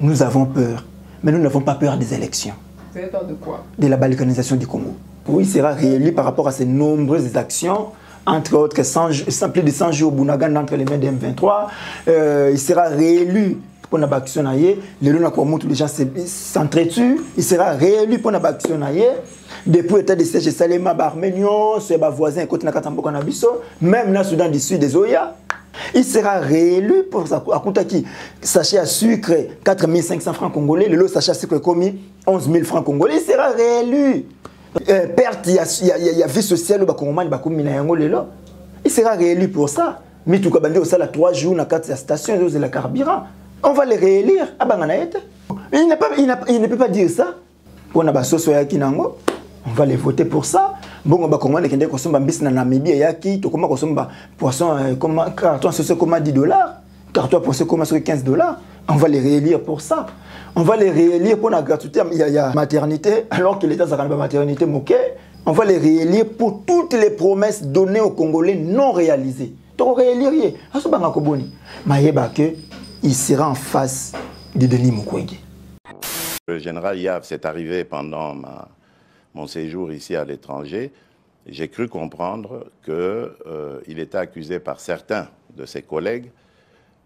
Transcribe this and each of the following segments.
nous avons peur. Mais nous n'avons pas peur des élections. Vous avez peur de quoi? De la balkanisation du Congo. Oui, il sera réélu par rapport à ces nombreuses actions, entre autres plus de 100 jours au Bounagan entre les mains de M23. Il sera réélu pour la action. Les gens s'entretuent. Il sera réélu pour la action. Depuis l'état de siège de Salema, Arménion, c'est ma voisin, côté Nakatambo Kanabiso, même dans le Soudan du Sud des Oya. Il sera réélu pour Akutaki. Sachet à sucre, 4500 francs congolais. Le lot sachet à sucre commis 11 000 francs congolais. Il sera réélu. Perte, il y a vie sociale au Bakongoman, il sera réélu pour ça. Mais tout cas, au salaire 3 jours, dans la station, de la carburant. On va le réélire. Il ne peut pas dire ça. On va les voter pour ça. Bon, on va commander qu'il y a des bis na Namibie et yaki, to comment consommer poisson carton c'est comme $10, carton poisson comme $15. On va les réélire pour ça. On va les réélire pour la gratuité. Il y a maternité alors que l'État n'a pas maternité moquée. On va les réélire pour toutes les promesses données aux Congolais non réalisées. Donc réélire, il sera en face de Denis Mukwege. Le général Yav s'est arrivé pendant mon séjour ici à l'étranger. J'ai cru comprendre qu'il était accusé par certains de ses collègues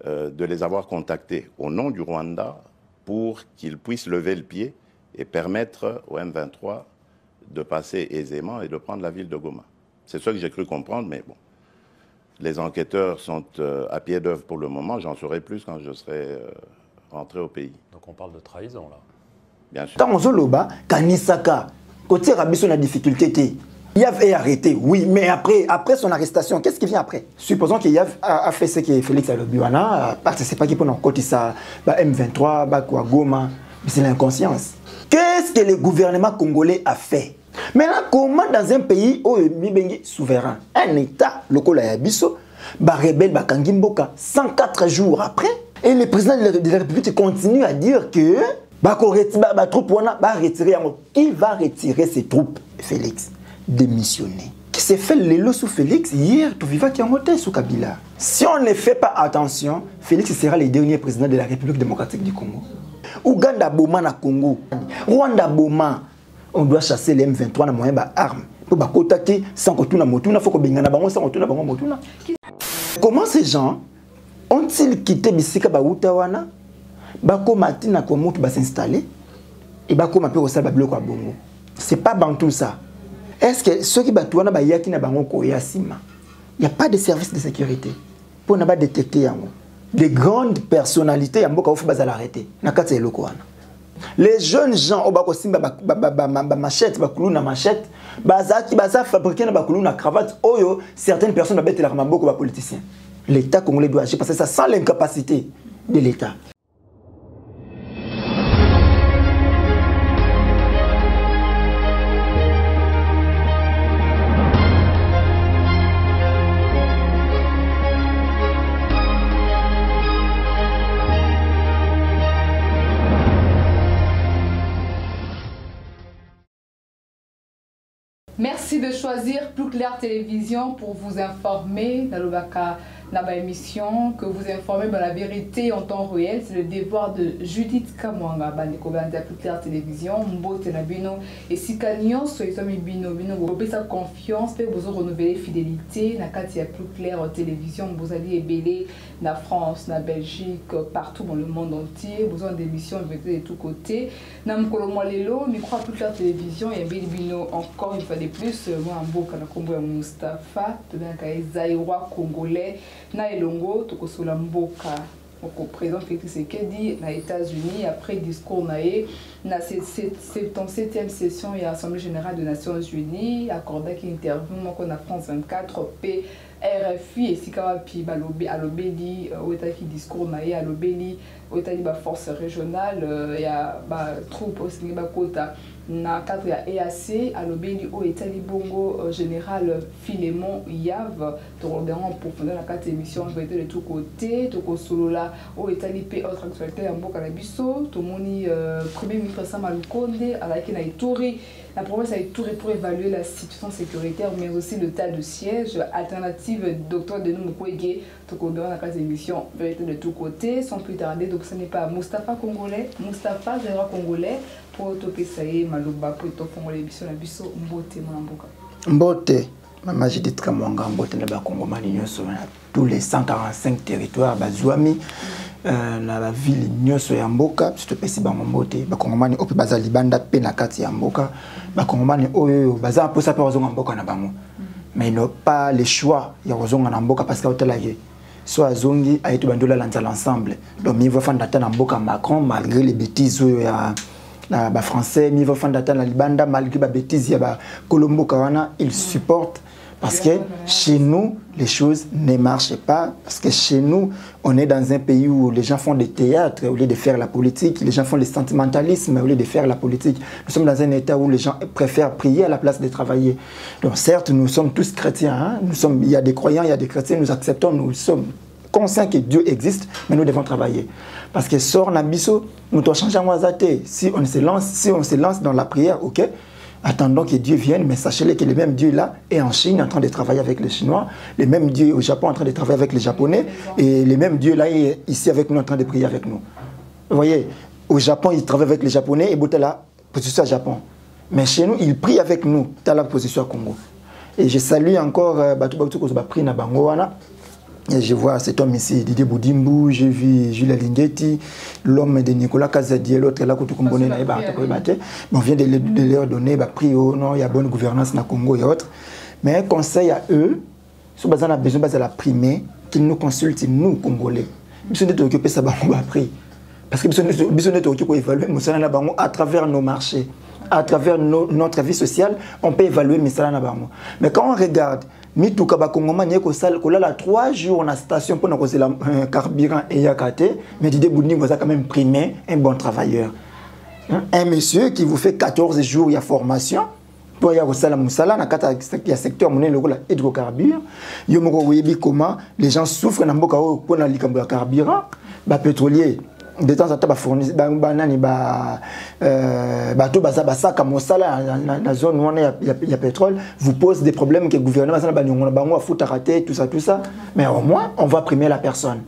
de les avoir contactés au nom du Rwanda pour qu'ils puissent lever le pied et permettre au M23 de passer aisément et de prendre la ville de Goma. C'est ce que j'ai cru comprendre, mais bon. Les enquêteurs sont à pied d'œuvre pour le moment. J'en saurai plus quand je serai rentré au pays. Donc on parle de trahison, là. Bien sûr. Dans Zoloba, Kanisaka, côté Rabiso, on a difficulté. Yav est arrêté, oui, mais après son arrestation, qu'est-ce qui vient après? Supposons que Yav a fait ce que Félix Alobiwana, participé qui peut nous côté ça, M23, Goma, mais c'est l'inconscience. Qu'est-ce que le gouvernement congolais a fait? Maintenant, comment dans un pays où il est souverain, un État, le Kolayabiso, rebelle Bakangimboka, 104 jours après, et le président de la République continue à dire que qui va retirer ses troupes? Félix, démissionner. Qui s'est fait l'élo sous Félix hier, tout vivant qui a monté sous Kabila. Si on ne fait pas attention, Félix sera le dernier président de la République démocratique du Congo. Ouganda Boma na Congo, Rwanda Boma. On doit chasser les M23 na moyen d'armes. Pour bakotaki sans kotuna motuna, faut que bengana bango sans kotuna bango motuna. Comment ces gens ont-ils quitté Bisika Baoutawana? Bako Matina Komout va s'installer et Bako Mapé au Salba Bloko à Bongo. C'est pas Bantou ça. Est-ce que ceux qui batouana Bayaki na Bango Koyasima, il n'y a pas de service de sécurité pour ne pas détecter Yango. Des grandes personnalités Yamboka Ofu Bazal arrêté. Nakata et Lokoana. Les jeunes gens au Bako Simba machette, Bakoulou na machette, Bazaki Baza fabriquer na Bakoulou na cravate, Oyo, certaines personnes battent l'arme beaucoup de politiciens. L'État congolais doit agir parce que ça sent l'incapacité de l'État. Merci de choisir Plus Clair Télévision pour vous informer dans le émission, que vous informez dans la vérité en temps réel. C'est le devoir de Judith Kamwanga, Plus Clair Télévision, Mbote Nabino et Sikanyon, Soyitomi Bino, vous avez sa confiance, vous renouveler fidélité, Nakati Plus Clair Télévision, vous allez ébeler na France, na Belgique, partout dans le monde entier, besoin d'émissions de tous côtés. Nam Kolomolelo, micro Plus Clair Télévision et Bino encore une fois de plus, moi en Mboka na Kombo ya Mustafa, tout d'un cas Zaïwa congolais. Na elongo tokosola mboka au président Félix Tshisekedi na États-Unis après discours naé na 77e session et Assemblée générale des Nations Unies accordé qui interview moko na France 24 p RFI et sikawa pi balobi alobeli au état qui discours naé alobeli au état ba force régionale ya ba troupe aussi ba kota na cadre ya EAC alobeli au état libongo général Philémon Yav tournerons en profondeur la carte émission vérité de tous côtés toko solola au état lipe autre actualité en mboka na biso tomoni premier ministre Sama Lukonde alaki na Ituri La province a tout pour évaluer la situation sécuritaire, mais aussi le tas de sièges. Alternative, docteur Denis Mukwege, dans la classe d'émission, vérité de tous côtés, sans plus tarder. Donc ce n'est pas Mustapha Congolais, Mustapha Zéra Congolais, pour toper ça y est, Malouba, pour top Congolais, Bisso, la Bisso, Mbote, Monamboka. Mbote, Maman j'ai dit que Mwanga, Mbote, n'a Congomani, tous les 145 territoires, Bazouami. Na la ville nyonso ya mboka surtout pesi bango mbote bakongomani ope baza libanda pe na kati ya mboka bakongomani oyo baza posa pe bazonga mboka na bango mais ils n'ont pas le choix ya bazonga na mboka parce que hôtel aye so azongi ayetu bandola lanza l'ensemble donc mi va fanda ta na mboka Macron malgré les bêtises oyo ya na ba français mi va fanda ta na libanda malgré ba bêtises ya ba Colombo kawana ils supportent. Parce que chez nous, les choses ne marchent pas. Parce que chez nous, on est dans un pays où les gens font des théâtres au lieu de faire la politique. Les gens font le sentimentalisme au lieu de faire la politique. Nous sommes dans un état où les gens préfèrent prier à la place de travailler. Donc certes, nous sommes tous chrétiens. Hein? Il y a des croyants, il y a des chrétiens. Nous acceptons, nous sommes conscients que Dieu existe, mais nous devons travailler. Parce que sort Nabiso, nous devons changer en Wazate. Si on se lance dans la prière, ok. Attendons que Dieu vienne, mais sachez-le que le même Dieu là est en Chine en train de travailler avec les Chinois, le même Dieu au Japon en train de travailler avec les Japonais, et le même Dieu là est ici avec nous en train de prier avec nous. Vous voyez, au Japon il travaille avec les Japonais et Boutala, position à Japon. Mais chez nous, il prie avec nous, dans la position à Congo. Et je salue encore Batou Batou Kozoba Pri na Bangoana. Et je vois cet homme ici, Didier Boudimbu, j'ai vu Jules Lingetti, l'homme de Nicolas Kazadier, l'autre là, on vient de leur donner prix au nom, il y a bonne gouvernance dans le Congo et autres. Mais un conseil à eux, si on a besoin de la primer, qu'ils nous consultent, nous, Congolais. Nous sommes occupés de ça, prix. Parce que nous sommes occupés d'évaluer à travers nos marchés, à travers notre vie sociale, on peut évaluer Misala. Mais quand on regarde, Mitouka Bakongomani ko sal ko la 3 jours na station pour causer la carburant et yakate mais Didier Boudini vous a quand même primé un bon travailleur. Un monsieur qui vous fait 14 jours il y a formation pour y avoir sala musala na kata ya secteur monnaie le hydrocarbures yo moko webi comment les gens souffrent na mboka o pour na likambo ya carburant ba pétrolier de temps en temps, fournir basaka mosala na zone où il y a pétrole vous pose des problèmes que le gouvernement a foutu rater tout ça mais au moins on va primer la personne.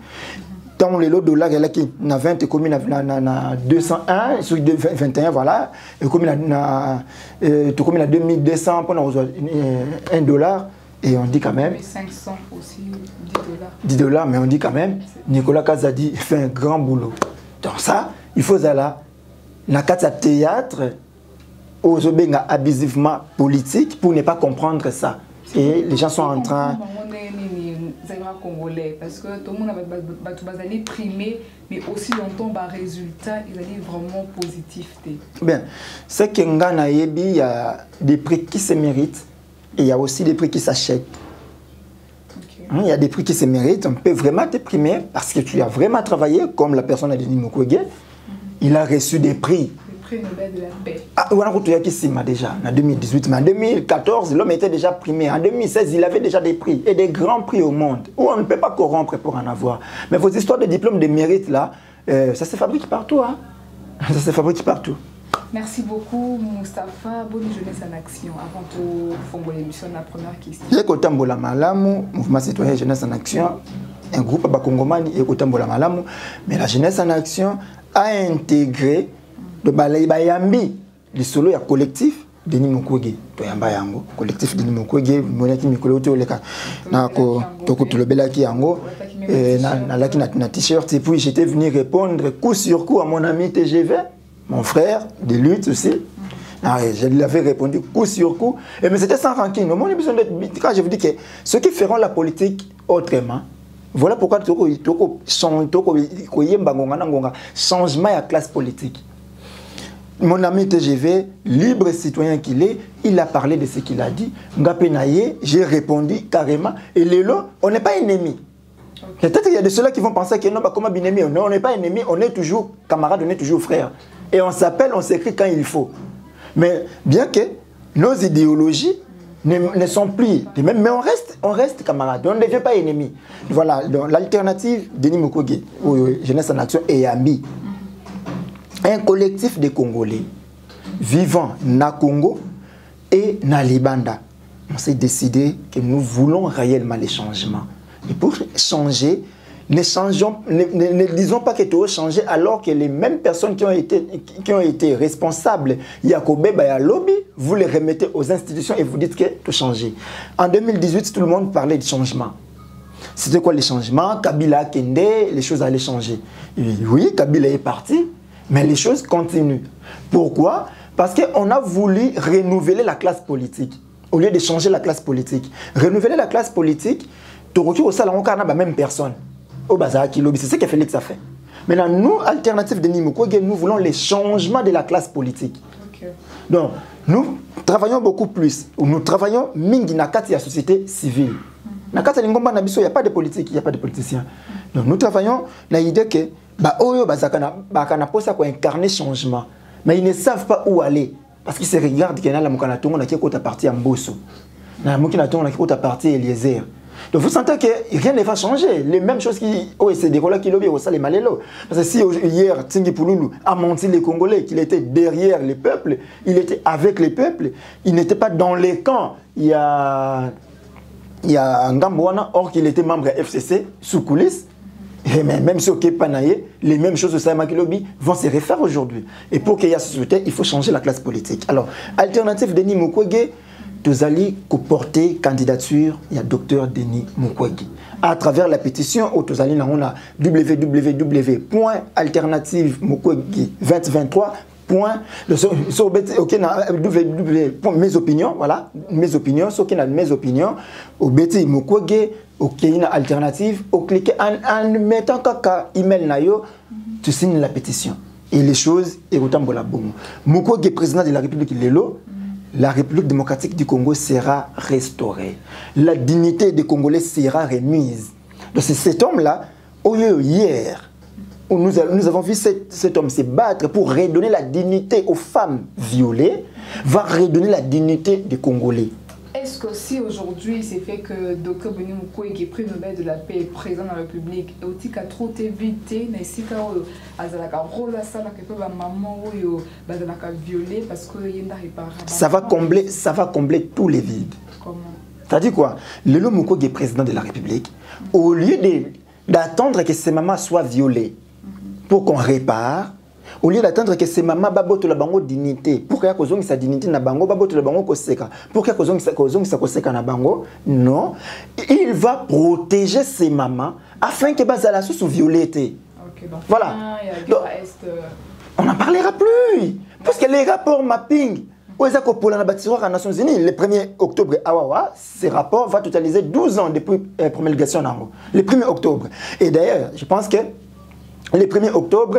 Dans les lots de dollars il y a 20 communes na 201 sur 21 voilà et comme il a 2200 pour $1 et on dit quand même 500 aussi $10 mais on dit quand même Nicolas Kazadi fait un grand boulot. Donc ça, il faut aller dans le théâtre, aux obenga abusivement politique pour ne pas comprendre ça. Et les gens sont en train... Parce que tout le monde va primer, mais aussi longtemps, le résultat, il est vraiment positif. Bien, c'est qu'il y a des prix qui se méritent et il y a aussi des prix qui s'achètent. Il y a des prix qui se méritent, on peut vraiment te primer parce que tu as vraiment travaillé, comme la personne a dit Mukwege, il a reçu des prix. Le prix Nobel de la paix. Ah, on a retrouvé déjà, en 2018, mais en 2014, l'homme était déjà primé. En 2016, il avait déjà des prix, et des grands prix au monde, où on ne peut pas corrompre pour en avoir. Mais vos histoires de diplômes de mérite, là, ça se fabrique partout. Hein? Ça se fabrique partout. Merci beaucoup, Mustapha. Bonne jeunesse en action. Avant tout, faire l'émission, la première question. J'ai Kotambola Malamu, Mouvement citoyen Jeunesse en action, un groupe à Bakongomani et Kotambola Malamu. Mais la Jeunesse en action a intégré le Balayambi, le solo collectif Denis Mukwege. Collectif Denis Mukwege, Monaki Mikolo Toleka. Nako Tokotolobela ki yango. Na t-shirt. Et puis j'étais venu répondre coup sur coup à mon ami TGV. Mon frère, de lutte aussi. Je lui avais répondu coup sur coup. Mais c'était sans rancune. Quand je vous dis que ceux qui feront la politique autrement, voilà pourquoi changement à classe politique. Mon ami TGV, libre citoyen qu'il est, il a parlé de ce qu'il a dit. J'ai répondu carrément. Et Lélo, on n'est pas ennemis. Peut-être qu'il y a de ceux-là qui vont penser que non, comme un ennemi, on n'est pas ennemis, on est toujours camarades, on est toujours frères. Et on s'appelle, on s'écrit quand il faut. Mais bien que nos idéologies ne sont plus les mêmes, mais on reste camarades, on ne devient pas ennemis. Voilà, l'alternative, Denis Mukwege, Jeunesse en action et Yambi. Un collectif de Congolais vivant na Congo, et Nalibanda. On s'est décidé que nous voulons réellement les changements. Et pour changer, ne disons pas que tout a changé alors que les mêmes personnes qui ont été responsables, Yakobe Bayalobi, vous les remettez aux institutions et vous dites que tout a changé. En 2018, tout le monde parlait de changement. C'était quoi les changements? Kabila a Kende, les choses allaient changer. Et oui, Kabila est parti, mais les choses continuent. Pourquoi? Parce qu'on a voulu renouveler la classe politique. Au lieu de changer la classe politique. Renouveler la classe politique, tu retrouves au salon, on a la même personne. C'est ce que Félix a fait. Maintenant, nous, Alternative de Mukwege, nous voulons les changements de la classe politique. Okay. Donc, nous travaillons beaucoup plus. Nous travaillons mingi na kati ya société civile. Na kati ya ngomba na biso, il n'y a pas de politique, il n'y a pas de politiciens. Donc, nous travaillons na l'idée que oyo bazakana posa ko incarner changement. Mais ils ne savent pas où aller. Parce qu'ils se regardent qu'il y a la mukanatongo na kieko ta partie à Mbosso. Na mukanatongo na kieko ta partie Eliezer. Donc vous sentez que rien ne va changer. Les mêmes choses qui c'est des qui lobby au les malélo. Parce que si hier Tingi Pouloulou a menti les Congolais qu'il était derrière les peuples, il était avec les peuples, il n'était pas dans les camps. Il y a Ngambouana, or qu'il était membre FCC sous coulisses. Et même ceux qui Panaye, les mêmes choses au Saïmaki Lobby vont se refaire aujourd'hui. Et pour qu'il y ait société, il faut changer la classe politique. Alors, Alternative Denis Mukwege, tous allez porter candidature, il y a Dr Denis Mukwege. À travers la pétition, tous allez on a www.alternativemukwege2023. Mes opinions, voilà, mes opinions, ceux qui ont mes opinions, au Betty Mukwege, ok, une alternative, au cliquer en mettant kaka email nayo, tu signes la pétition. Et les choses, et autant pour la bombe. Mukwege, président de la République Lelo, la République démocratique du Congo sera restaurée. La dignité des Congolais sera remise. Donc c'est cet homme-là, au lieu hier, où nous avons vu cet homme se battre pour redonner la dignité aux femmes violées, va redonner la dignité des Congolais. Est-ce que si aujourd'hui c'est fait que Dr Denis Mukwege, qui est prix Nobel de la paix, est président de la République, et aussi qu'a trop évité, mais si quand azalaka rôle à ça, que peut maman ou bazalaka violé parce que yenda réparation. Ça va combler tous les vides. Comment? C'est-à-dire quoi? Lelo Mukwege est président de la République. Au lieu d'attendre que ses mamans soient violées pour qu'on répare, au lieu d'attendre que ces mamans baboto la bango dignité, pour qu'il y ait sa dignité na bango baboto la bango koseka, pour qu'il y ait sa koseka na bango, non, il va protéger ces mamans afin que bazala sous violeté. Okay, donc, voilà. Donc, on n'en parlera plus parce que les rapports mapping pour les Nations Unies, le 1er octobre, ces rapports vont totaliser 12 ans depuis la promulgation d'Ango. Le 1er octobre. Et d'ailleurs, je pense que le 1er octobre,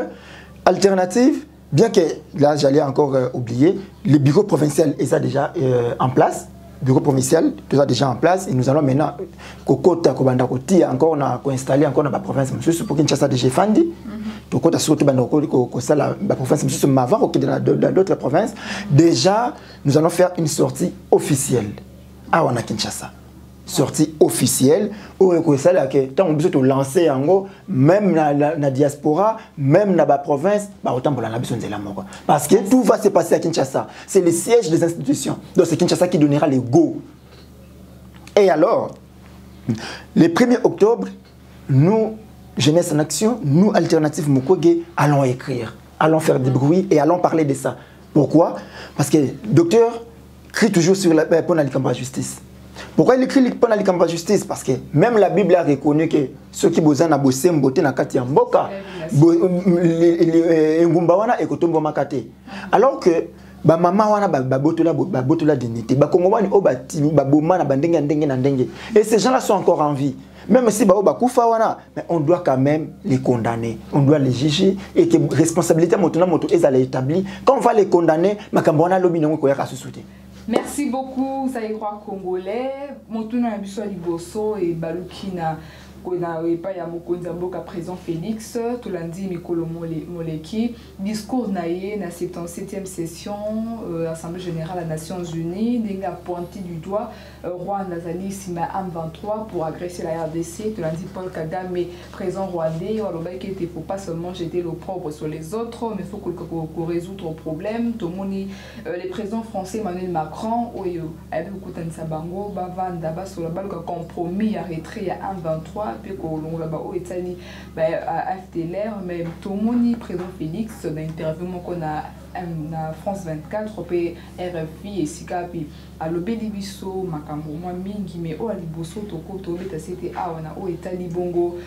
Alternative, bien que là j'allais encore oublier, le bureau provincial est déjà en place. Le bureau provincial est déjà en place et nous allons maintenant Kokota Kobanda Koti encore on a installé encore dans la province monsieur pour Kinshasa déjà Fandi. Kokota surtout banda ko sala la province monsieur Mava dans d'autres provinces. Déjà nous allons faire une sortie officielle à Wana Kinshasa. Sortie officielle où on besoin de lancer même dans la diaspora, même dans la province, parce que tout va se passer à Kinshasa. C'est le siège des institutions. Donc c'est Kinshasa qui donnera les go. Et alors, le 1er octobre, nous, Jeunesse en Action, nous, Alternative Mukwege, allons écrire, allons faire du bruit et allons parler de ça. Pourquoi? Parce que le docteur crie toujours sur la justice. Pourquoi il écrit pendant les campagnes de justice? Parce que même la Bible a reconnu que ceux qui ont bossé en beauté na kati mboka, ngumbawana et kotombo makate. Alors que ba mama wana ba botola dignité, ba kongomani o ba timi ba boma na bandenge ndenge na ndenge. Et ces gens-là sont encore en vie. Même si ba kufa wana, mais on doit quand même les condamner, on doit les juger et que responsabilité motona moto ezala établie. Quand on va les condamner, makambona lobi nango ko yaka susute. Merci beaucoup, ça y croit congolais. Montuna Biso Liboso et Balukina kona pas ya mokonzi mboka président Félix Tolandi Mikolo Moleki discours naie na 77e session Assemblée générale des Nations Unies n'enga pointé du doigt Rwanda zali sima M23 pour agresser la RDC. Tolandi Paul Kagame président rwandais aloba qu'il ne faut pas seulement jeter l'opprobre sur les autres mais il faut qu'on résoudre le problème. Tomoni les présidents français Emmanuel Macron oyo avec kotanisa bango bavanda basola baluka compromis ya retrait ya M23 puis qu'on là bas etani à FDLR mais tomoni président Félix dans interview qu'on a na France 24 pe RFI et Sikapi à lobeli biso makambo mwa mingi mais o aliboso toko to beta c'était awana o etali bongo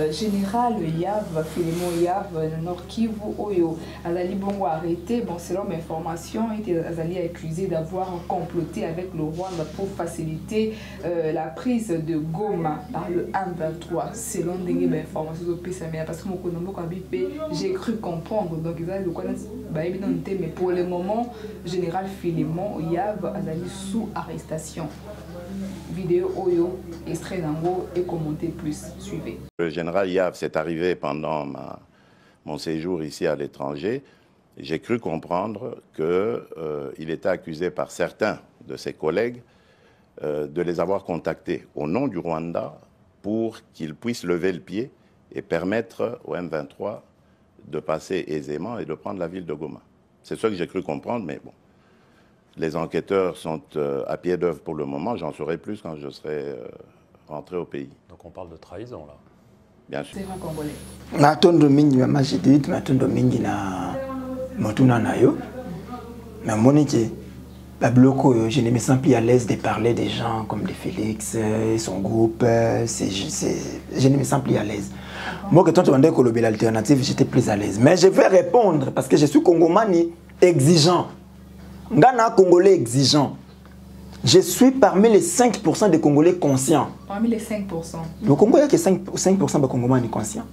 général Yav Philemon Yav Nord Kivu oyo azali bongo arrêté bon selon mes informations il était azali accusé d'avoir comploté avec le Rwanda pour faciliter la prise de Goma par le M23 selon des informations de PSMA parce que mon konombo quand j'ai cru comprendre donc ils allaient le connaître mais pour le moment général Philemon Yav azali sous arrestation. Vidéo Oyo, extrait d'Ango et commenté plus. Suivez. Le général Yav, c'est arrivé pendant mon séjour ici à l'étranger. J'ai cru comprendre qu'il était accusé par certains de ses collègues de les avoir contactés au nom du Rwanda pour qu'ils puissent lever le pied et permettre au M23 de passer aisément et de prendre la ville de Goma. C'est ce que j'ai cru comprendre, mais bon. Les enquêteurs sont à pied d'œuvre pour le moment. J'en saurai plus quand je serai rentré au pays. Donc on parle de trahison là. Bien sûr. C'est un Congolais. Matondo mingi ma majidit, matondo mingi na motuna na yo. Mais monique, la bloco, je ne me sens plus à l'aise de parler des gens comme de Félix et son groupe. Je ne me sens plus à l'aise. Moi, quand tu demandais que l'alternative, j'étais plus à l'aise. Mais je vais répondre parce que je suis congomani exigeant. Ngana Congolais exigeant. Je suis parmi les 5% des Congolais conscients. Parmi les 5%. Le Congo, il n'y a que 5% de Congolais conscients.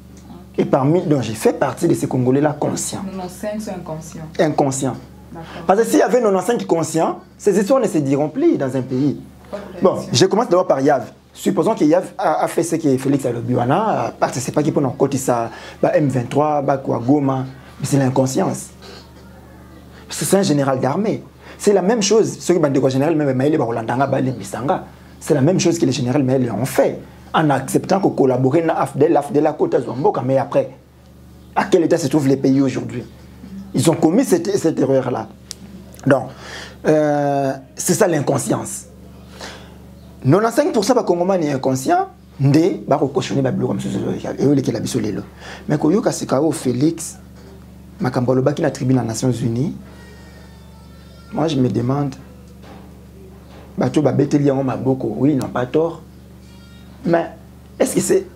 Et parmi, donc j'ai fait partie de ces Congolais-là conscients. 95 sont inconscients. Inconscients. Parce que s'il y avait 95 conscients, ces histoires ne se diront plus dans un pays. Bon, je commence d'abord par Yav. Supposons que Yav a fait ce que Félix Alobiwana a participé pour nous côté ça, M23, Goma, mais c'est l'inconscience. C'est un général d'armée. C'est la même chose. Ce que le général c'est la même chose que les généraux ont fait en acceptant que collaborer avec l'AFDEL à côté de Zomboka. Mais après, à quel état se trouvent les pays aujourd'hui? Ils ont commis cette erreur-là. Donc, c'est ça l'inconscience. 95% des Congolais sont inconscients. Mais quand Félix, Makamboloba qui n'a tribune aux Nations Unies, moi je me demande, oui, ils n'ont pas tort, mais est-ce que c'est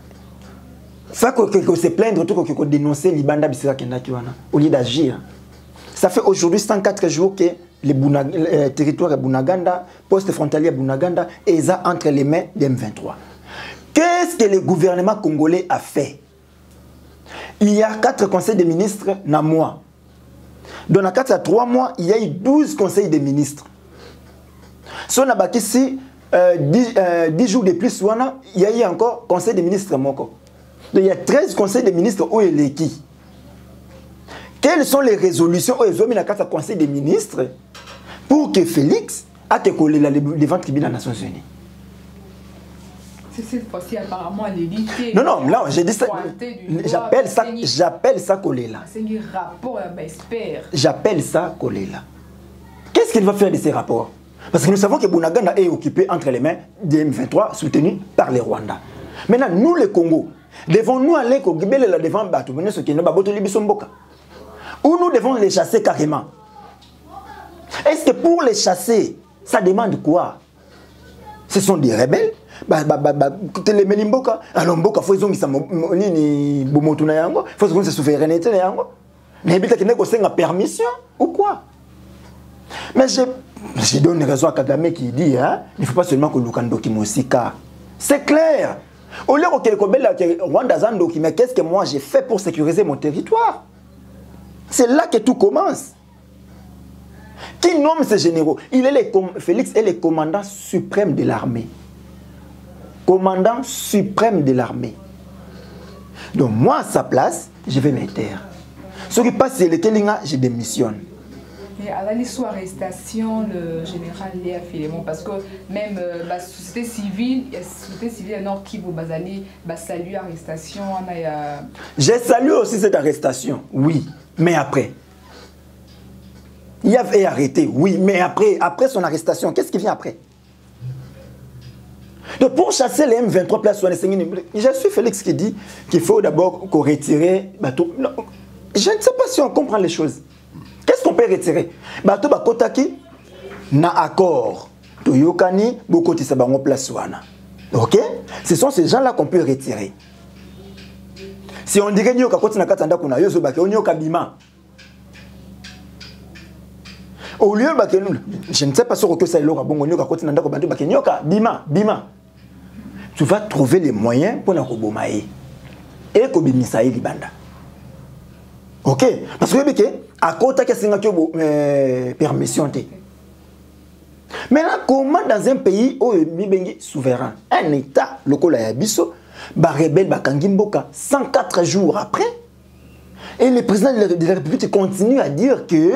ça que se plaindre, que dénoncer l'Ibanda au lieu d'agir? Ça fait aujourd'hui 104 jours que les territoires de Bunaganda, poste frontalier de Bunaganda, et ça entre les mains des M23. Qu'est-ce que le gouvernement congolais a fait? Il y a 4 conseils de ministres dans le mois. Dans la 4 à 3 mois, il y a eu 12 conseils de ministres. Si on a bâti ici 10 jours de plus, il y a eu encore conseil de ministres. Donc il y a 13 conseils de ministres où il est qui? Quelles sont les résolutions où ils ont mis la 4 conseils de ministres pour que Félix a été collé devant le tribunal des Nations Unies? Cette fois-ci, apparemment, l'élité. Non, non, là, j'ai dit ça. J'appelle ça collé là. C'est un rapport à expert. J'appelle ça collé là. Qu'est-ce qu'il va faire de ces rapports? Parce que nous savons que Bunaganda est occupé entre les mains des M23 soutenus par les Rwandais. Maintenant, nous, les Congo, devons-nous aller au Gibele là devant Batou, ce qui est Baboto Libisomboka? Ou nous devons les chasser carrément? Est-ce que pour les chasser, ça demande quoi? Ce sont des rebelles? Les Melimboka, alors Mboka, faut qu'ils soient ni Bomotuna yango, faut qu'ils soient souveraineté yango. Mais il y a une permission ou quoi? Mais je donne raison à Kagame qui dit, hein, il ne faut pas seulement que Lukando Kimosika. C'est clair. Au lieu que Rwanda Zandoki, mais qu'est-ce que moi j'ai fait pour sécuriser mon territoire? C'est là que tout commence. Qui nomme ces généraux? Félix est le commandant suprême de l'armée. commandant suprême de l'armée. Donc moi, à sa place, je vais me taire. Ce qui passe, c'est lequel je démissionne. Mais à l'histoire arrestation, le général Léa Philémon, parce que même la société civile, nord qui vous basali, salue arrestation. J'ai salué aussi cette arrestation, oui, mais après. Il avait arrêté, oui, mais après son arrestation, qu'est-ce qui vient après? Donc pour chasser les M23 places, je suis Félix qui dit qu'il faut d'abord qu'on retire bateau. Je ne sais pas si on comprend les choses. Qu'est-ce qu'on peut retirer? Bateau bakotaki na accord. Toyokani bokoti sabango place wana. OK? Ce sont ces gens-là qu'on peut retirer. Si on dirait nyoka koti na katanda kuna yozo bake onyoka bima. Au lieu bake je ne sais pas sur que ça est là bongo nyoka koti na ndako bantu bake nyoka bima. Tu vas trouver les moyens pour na kobomae. Et kobimisa libanda. OK? Parce que à côté de ce permission. Maintenant, comment dans un pays où il est souverain, un État, le Kolayabiso, va rebelle Bakangimboka 104 jours après, et le président de la République continue à dire que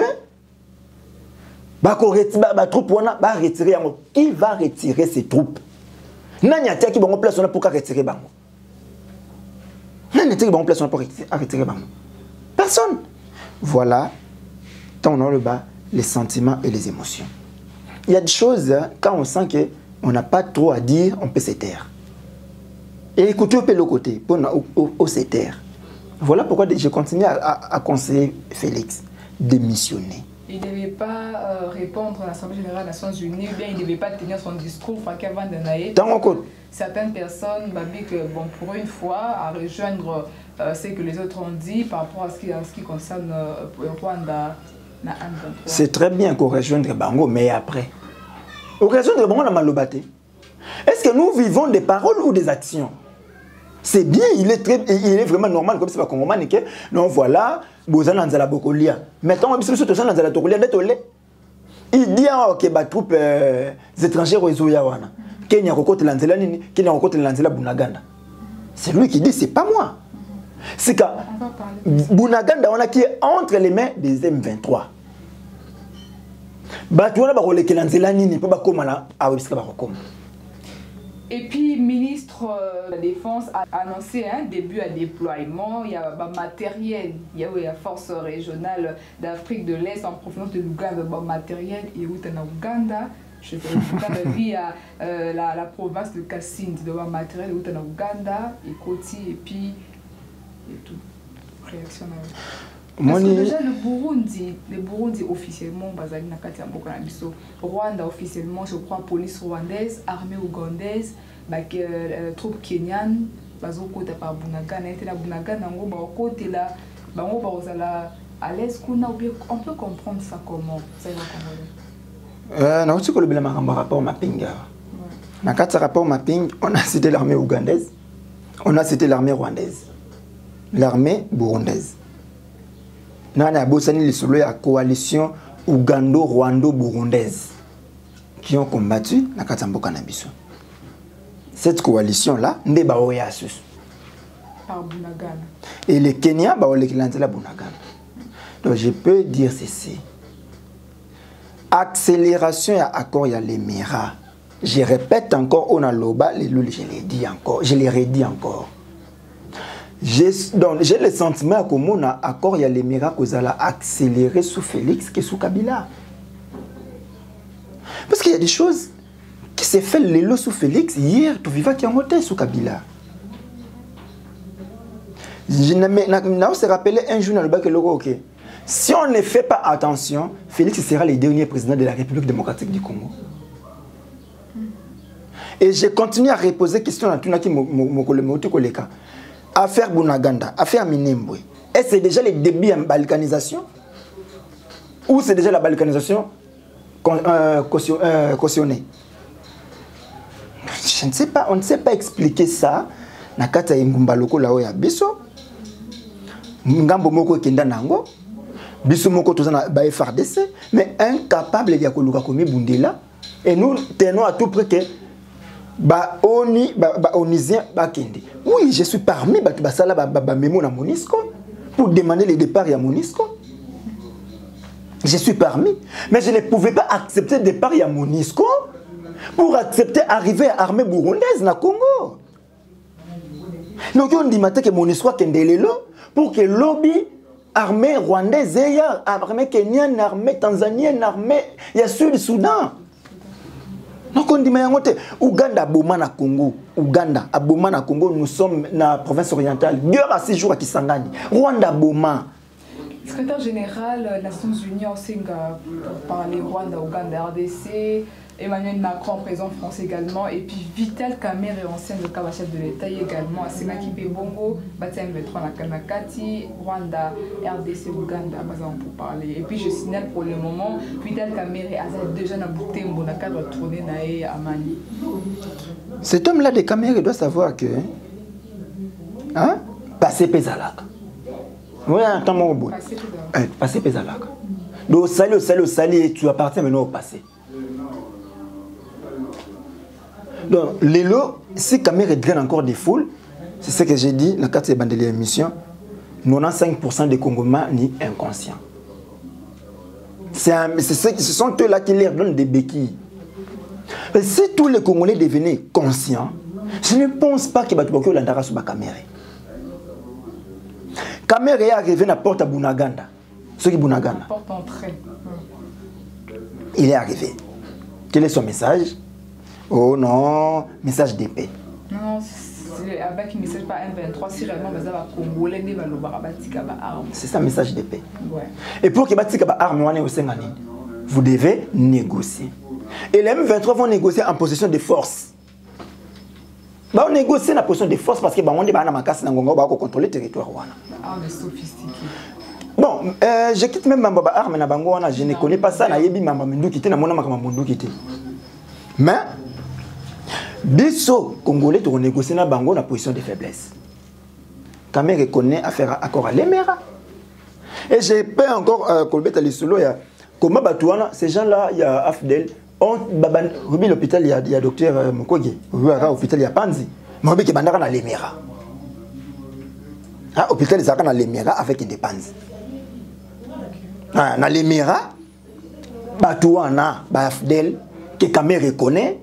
qui va retirer ses troupes? Nanyata qui va place pour retirer Bango. Nanyata qui va place pour retirer Bango. Personne. Voilà, tant on a le bas, les sentiments et les émotions. Il y a des choses, quand on sent qu'on n'a pas trop à dire, on peut se taire. Et écoutez un peu le côté, pour se taire. Voilà pourquoi je continue à conseiller Félix démissionner. Il ne devait pas répondre à l'Assemblée générale des Nations Unies, ou bien il ne devait pas tenir son discours avant de naître. Certaines personnes, bon, pour une fois, à rejoindre ce que les autres ont dit par rapport à ce qui concerne Rwanda. C'est très bien qu'on rejoindre Bango, mais après. On rejoindre Bango dans Malobate. Est-ce que nous vivons des paroles ou des actions? C'est bien, il est vraiment normal, comme c'est pas comme on que non, voilà, Bozana Nzala Bokolia. Mettons, il dit que les troupes étrangères aux Yawana. Kenya Rokote Lanzela Nini, Kenya Rokote Lanzela Bunaganda. C'est lui qui dit, c'est pas moi. C'est que Bunaganda, on a qui est entre les mains des M23. Et puis, ministre de la Défense a annoncé un début à déploiement. Il y a matériel, il y a la force régionale d'Afrique de l'Est en provenance de l'Ouganda, matériel et où en Ouganda. Je sais via la province de Kassindi, de matériel où en Ouganda, et Koti et puis et tout. Réaction. Parce que déjà le Burundi officiellement, Rwanda officiellement, je crois, police rwandaise, armée ougandaise, troupes kenyanes, côté par Bunagana, et la Bunagana, côté là, à l'aise, on peut comprendre ça comment? Non, c'est que le rapport au mapping. Dans le rapport au mapping, on a cité l'armée ougandaise, on a cité l'armée rwandaise, l'armée burundaise. Nous avons la coalition ougando-rwando-burundaise qui ont combattu la Katamboka Nabiso. Cette coalition-là, n'est pas par Bunagana. Et le Kenya, la Bunagana. Donc je peux dire ceci. Accélération et accord, il y a l'émirat. Je répète encore, on a l'oba, je l'ai dit encore, je l'ai redit encore. J'ai le sentiment que mon accord, il y a l'émirat que ça a accéléré sous Félix que sous Kabila. Parce qu'il y a des choses qui s'est fait l'élo sous Félix hier, tu vivais qui en moté sous Kabila. Je me rappelé un jour dans le bac ok. Si on ne fait pas attention, Félix sera le dernier président de la République démocratique du Congo. Et j'ai continué à reposer question à tout le monde. Affaire Bunaganda, affaire Minembwe. Est-ce que c'est déjà le début en balkanisation? Ou c'est déjà la balkanisation cautionnée? Je ne sais pas, on ne sait pas expliquer ça. Nakata Ngumba loko lao ya biso. Ngambo moko kenda nango. Biso moko tozana ba FRDC, mais incapable de koluka komi bundela. Et nous tenons à tout près que Onisien Bakende. Oui, je suis parmi Basala Mémo na Monisco pour demander le départ à Monisco. Je suis parmi. Mais je ne pouvais pas accepter le départ à Monisco pour accepter arriver à l'armée burundaise na Congo. Donc on dit maintenant que Monisco Kendelelo pour que lobby armée rwandaise, armée kenyane, armée tanzanienne, armée ya Sud-Soudan. Donc on dit mais Ouganda aboma na Congo, Ouganda aboma na Congo, nous sommes na province orientale. Guerre à 6 jours à Kisangani. Rwanda aboma. Secrétaire général Nations Unies en Singa pour parler Rwanda, Ouganda, RDC, Emmanuel Macron, président français également, et puis Vital Kamerhe, ancien de chef de l'État également, à Senaki Bongo, Batia M23 na Kanakati, Rwanda, RDC, Ouganda, pour parler. Et puis je signale pour le moment, Vital Kamerhe a déjà na Butembo, na cadre tourné à Mali. Cet homme-là de Kamerhe doit savoir que, hein, passer Pézalak. Oui, attends mon bout. Passer Pézalak. Donc, salut, tu appartiens maintenant au passé. Donc, Lélo, si Kamerhe draine encore des foules, c'est ce que j'ai dit, la carte de l'émission, 95% des Congolais ni inconscients. Ce sont eux-là qui leur donnent des béquilles. Mais si tous les Congolais devenaient conscients, je ne pense pas que Batoubakou l'andara sur Kamerhe. Kamerhe est arrivé à la porte à Bunaganda. Ceux qui Bunaganda. Porte d'entrée. Il est arrivé. Quel est son message? Oh non, message d'épée. Non, avec un message pas M23, si réellement les Congolais ne vont pas armes. C'est ça, message d'épée. Ouais. Et pour que les armes au Sénégal, vous devez négocier. Et les M23 vont négocier en position de force. Bah, on négocie en position de force parce que bah, on est dans ma casse pour contrôler le territoire. Armes sophistiquées. Bon, je quitte même ma arme na bango, je ne connais pas ça, na yebi mamba mundu kité na mona makama mundu kité. Mais biso Congolais to négocier na bango na position de faiblesse. Kamerhe reconnaît à faire accord à l'Emera. Et je peux encore colbeta les solo ya comment batouana ces gens-là il y a Afdel on baba rubi l'hôpital il y a docteur Mukoge, rubi hôpital il y a Panzi. Mais rubi ki bandaka na l'Emera. Ah hôpital ça na l'Emera avec des Panzi. Ah na l'Emera batouana ba Afdel que Kamerhe reconnaît,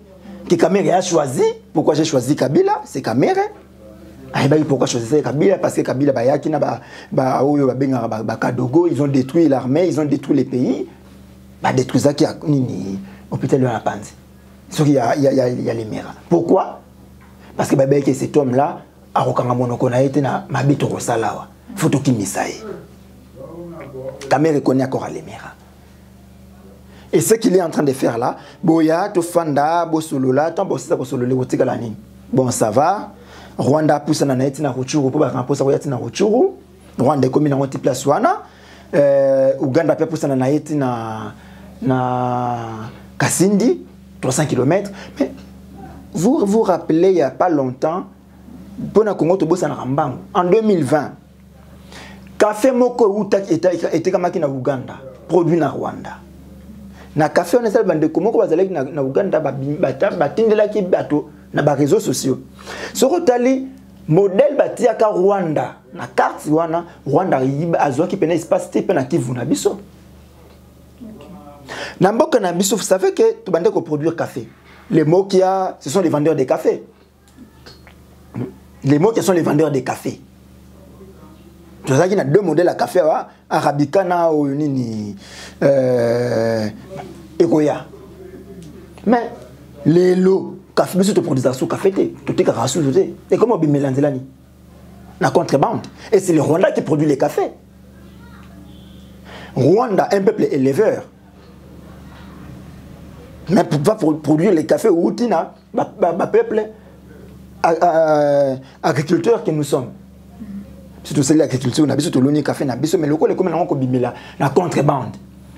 que Kamerhe a choisi. Pourquoi j'ai choisi Kabila? C'est Kamerhe. Pourquoi choisir Kabila? Parce que Kabila ils ont détruit l'armée, ils ont détruit les pays. Détruit ça qui a l'hôpital de la Panzi. Il y a l'Emera. Pourquoi? Parce que cet homme-là a été photo qui Kamerhe reconnaît encore à l'Emera. Et ce qu'il est en train de faire là, Boya, Tofanda, Bosolola, bon, ça va. Rwanda pousse na naiti na Ruchuru pour remposer Rwanda na Ruchuru. Rwanda comme na multiple place wana. Uganda pe pousse na naiti na Kasindi 300 km. Mais vous vous rappelez il y a pas longtemps pour na Congo to bossa na Rambango en 2020. Café moko uta était comme na Uganda, produit na Rwanda. Na café on est bande komoko bazalaki na Uganda batindela ki bato na ba réseaux sociaux. Soko tali modèle batiaka Rwanda na carte wana Rwanda yiba azwa ki pena espace te pena Kivu na biso. Na mboka na biso vous savez que tu bande ko produire café. Les mots qu'il y a ce sont les vendeurs de café. Les mots qui sont les vendeurs de café. Tu sais qu'il y a deux modèles à café arabica na ou nini Ekoya. Mais les lots café mais tu produis ça sous café tout est carassu et comment on mélange là ni la contrebande et c'est le Rwanda qui produit les cafés. Rwanda un peuple éleveur. Mais pour pas produire les cafés ou tina peuple agriculteur que nous sommes. Surtout c'est l'agriculture on a besoin de l'oni café na biso mais loko comme on bimela la contrebande.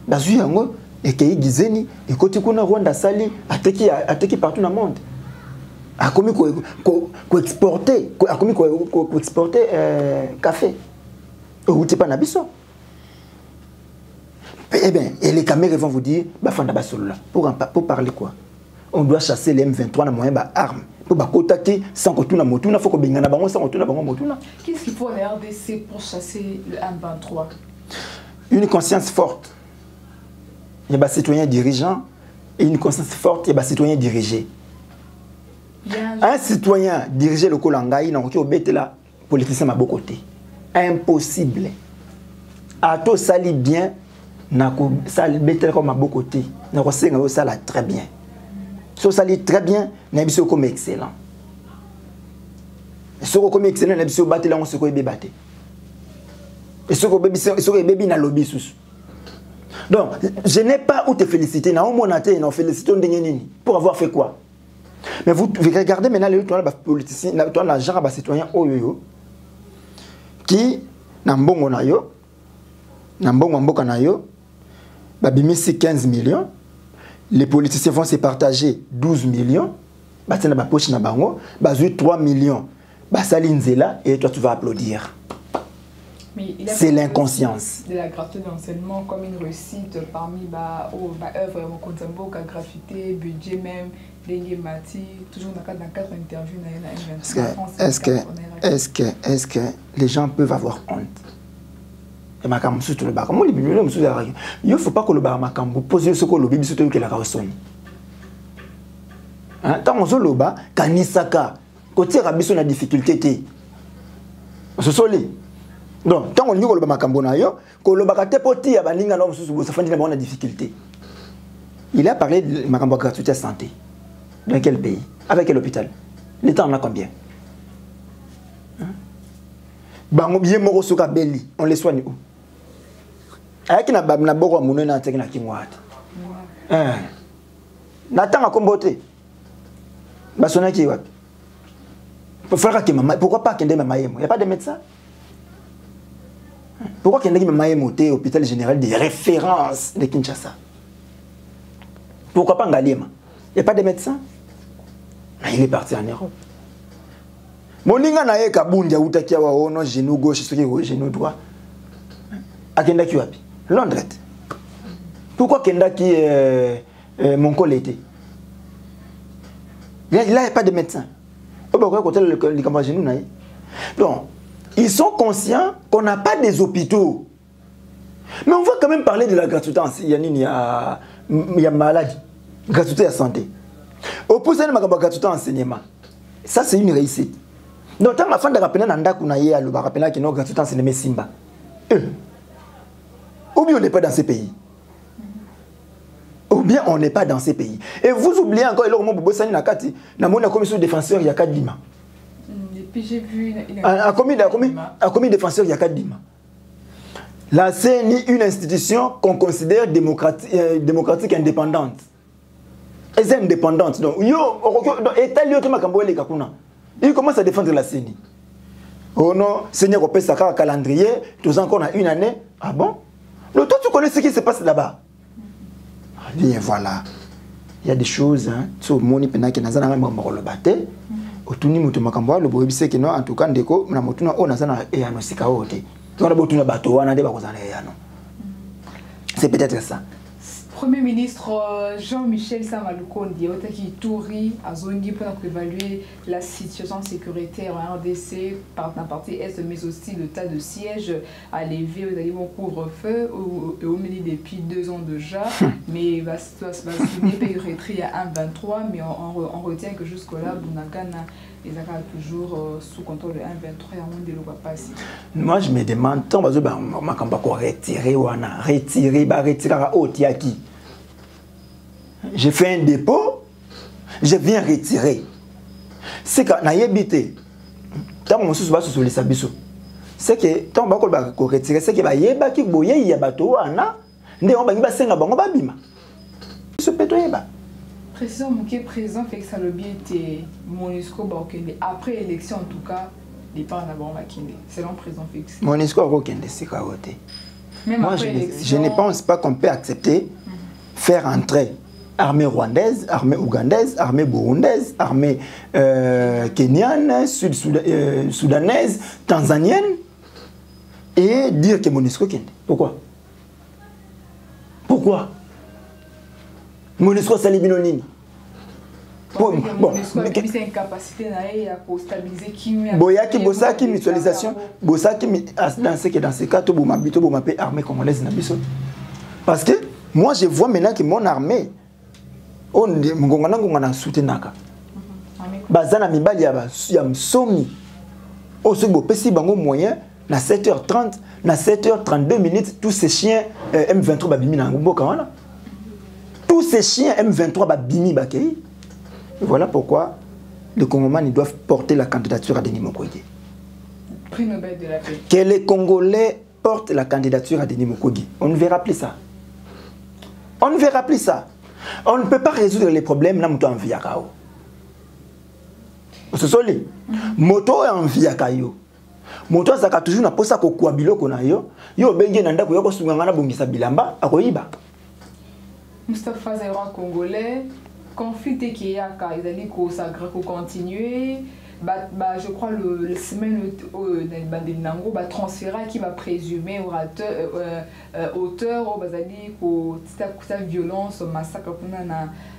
Bazu yango et que gizeni et côté kuna Rwanda sali ateki partout dans le monde. A commis ko exporter a commis ko exporter café. Ou pas na biso. Eh bien, et les caméras vont vous dire, bah fanda basolo là. Pour parler quoi? on doit chasser les M23 dans moyen d'armes. Pour contacter sans que tout na motu, il faut que bengana bango sans que tout na bango motu. Qu'est-ce qu'il faut à la RDC pour chasser le M23? Une conscience forte. Il y a des citoyens dirigeants et une conscience forte, il y a des citoyens dirigés. Un citoyen dirigé le Kolanga, il n'a aucun obété là, politicien à beaucoup côté. Impossible. À tout ça lit bien, n'a ça bête comme à beaucoup côté. N'a pas ça là très bien. So ça lit très bien, n'a pas comme excellent. Ce comme excellent, n'a pas battre là on se quoi battre. Et ce que bébé n'a lobby sous. Donc, je n'ai pas où te féliciter, n'a au moins n'a félicité pour avoir fait quoi. Mais vous regardez maintenant les politiciens, les gens les citoyens qui n'ambongo na yo, n'ambongo mboka na yo, babimisi 15 millions, les politiciens vont se partager 12 millions, batina ba poche na bango, bazu 3 millions, basali nzela et toi tu vas applaudir. C'est l'inconscience. De la gratuité d'enseignement comme une réussite parmi œuvres, mon graffité, budget même, toujours dans quatre interviews. Est-ce que les gens peuvent avoir honte? Il ne faut pas que le bar pose ce que le bébé surtout que la raison. Tant on se loba, kanisaka, côté rabiso na difficulté. Ce sont les. Donc, tant qu'on dit que le Makambo na yo, que le Bakate poti a baninga no mususu ça fait une difficulté. Il a parlé de Makambo gratuité santé. Dans quel pays? Avec quel hôpital? L'État en a combien? Bango bien moko soka beli, on les soigne où? Avec na bab na boko muno na teki na kimwat. Na tanga kombote. Basona ki wat. Pourquoi pas kende mama yemo? Il y a pas de médecin? Pourquoi qu'il y a un hôpital général de référence de Kinshasa? Pourquoi pas Ngaliema? Il n'y a pas de médecin? Il est parti en Europe. Moninga na ye kabundi ya utakia wa ono genou gauche soki genou droit. Akenda ki wapi? Londres. Pourquoi kenda ki mon col était? Là il n'y a pas de médecin. Pourquoi côté le genou na ye? Donc ils sont conscients qu'on n'a pas des hôpitaux. Mais on va quand même parler de la gratuité. Il y a maladie, gratuité à santé. Au pouce de la gratuité enseignement. Ça, c'est une réussite. Donc, tant que la fin de rappeler Nanda Kounaye, elle va rappeler qu'il y a une gratuité enseignement Simba. Ou bien on n'est pas dans ces pays. Ou bien on n'est pas dans ces pays. Et vous oubliez encore, il y a une commission de défenseur, il y a 4 Dima. Puis j'ai vu à combien de défenseurs il y a 4 Dima. La CNI, une institution qu'on considère démocratique indépendante. Elle est indépendante. Donc, il commence à défendre la CNI. Oh non, Seigneur, on peut un calendrier, tous encore une année. Ah bon? Donc, toi, tu connais ce qui se passe là-bas? Bien, voilà. Il y a des choses, hein. Sur mon ipena qui n'a pas le battre. Otuni mutu makambo lo boyebise ke no en tout cas ndeko na mutuna ona sana e ano sika wote tona botuna bato wana de bakozana e ano. C'est peut-être ça. Premier ministre Jean-Michel Samalukondi qui touri à Zongi pour évaluer la situation sécuritaire en RDC par la partie est mais aussi le tas de sièges à lever aux alliés couvre-feu au milieu depuis 2 ans déjà mais va se retrait à 1,23 mais on retient que jusque-là Bunagana ils sont toujours sous contrôle de 1,23 et on ne le voit pas ici. Moi je me demande tant parce que ma campagne retirer à Otiaki. J'ai fait un dépôt, je viens retirer. C'est que na yebité. Tant mon sous sur les sabiso. C'est que tant ba ko retirer c'est que ba yeba ki boye ya bato wana nde on ba ngi ba senga bango ba bima. Ce peto yeba. Président Mouké présent fait que ça le bien était Monisco Bakende après élection en tout cas les parents d'abord Bakende selon président fixe. Monisco Bakende c'est quoi côté. Moi je ne pense pas qu'on peut accepter faire entrer armée rwandaise, armée ougandaise, armée burundaise, armée kenyane, soudanaise, tanzanienne et dire que Monisco Kende. Pourquoi? Pourquoi? Monisco Salibinonini. Bon, c'est une capacité à stabiliser qui boyaki bosaki mutualisation, bosaki dans ce cas, tout bomabito bomapé armée congolaise na biso. Parce que moi je vois maintenant que mon armée on ngongana soutenaka. Bazana mibali ya msomi. Osobo pesi bango moyen na 7h30, na 7h32 minutes tous ces chiens M23 babimi na mboka wana. Tous ces chiens M23 babimi bakei. Voilà pourquoi les Congolais doivent porter la candidature à Denis Mukwege. Prix Nobel de la paix. Que les Congolais portent la candidature à Denis Mukwege. On ne verra plus ça. On ne verra plus ça. On ne peut pas résoudre les problèmes là en viakao. C'est ça. Moto en viakayo. Moto azaka toujours na posa ko kwabilo kona yo. Yo bengi na ndako yoko sunganga na bongisa bilamba akoyiba. Moustapha Zaïra congolais. Conflit qui est à ils ça continuer je crois le semaine Nango va transférer qui va présumer auteur sa violence massacre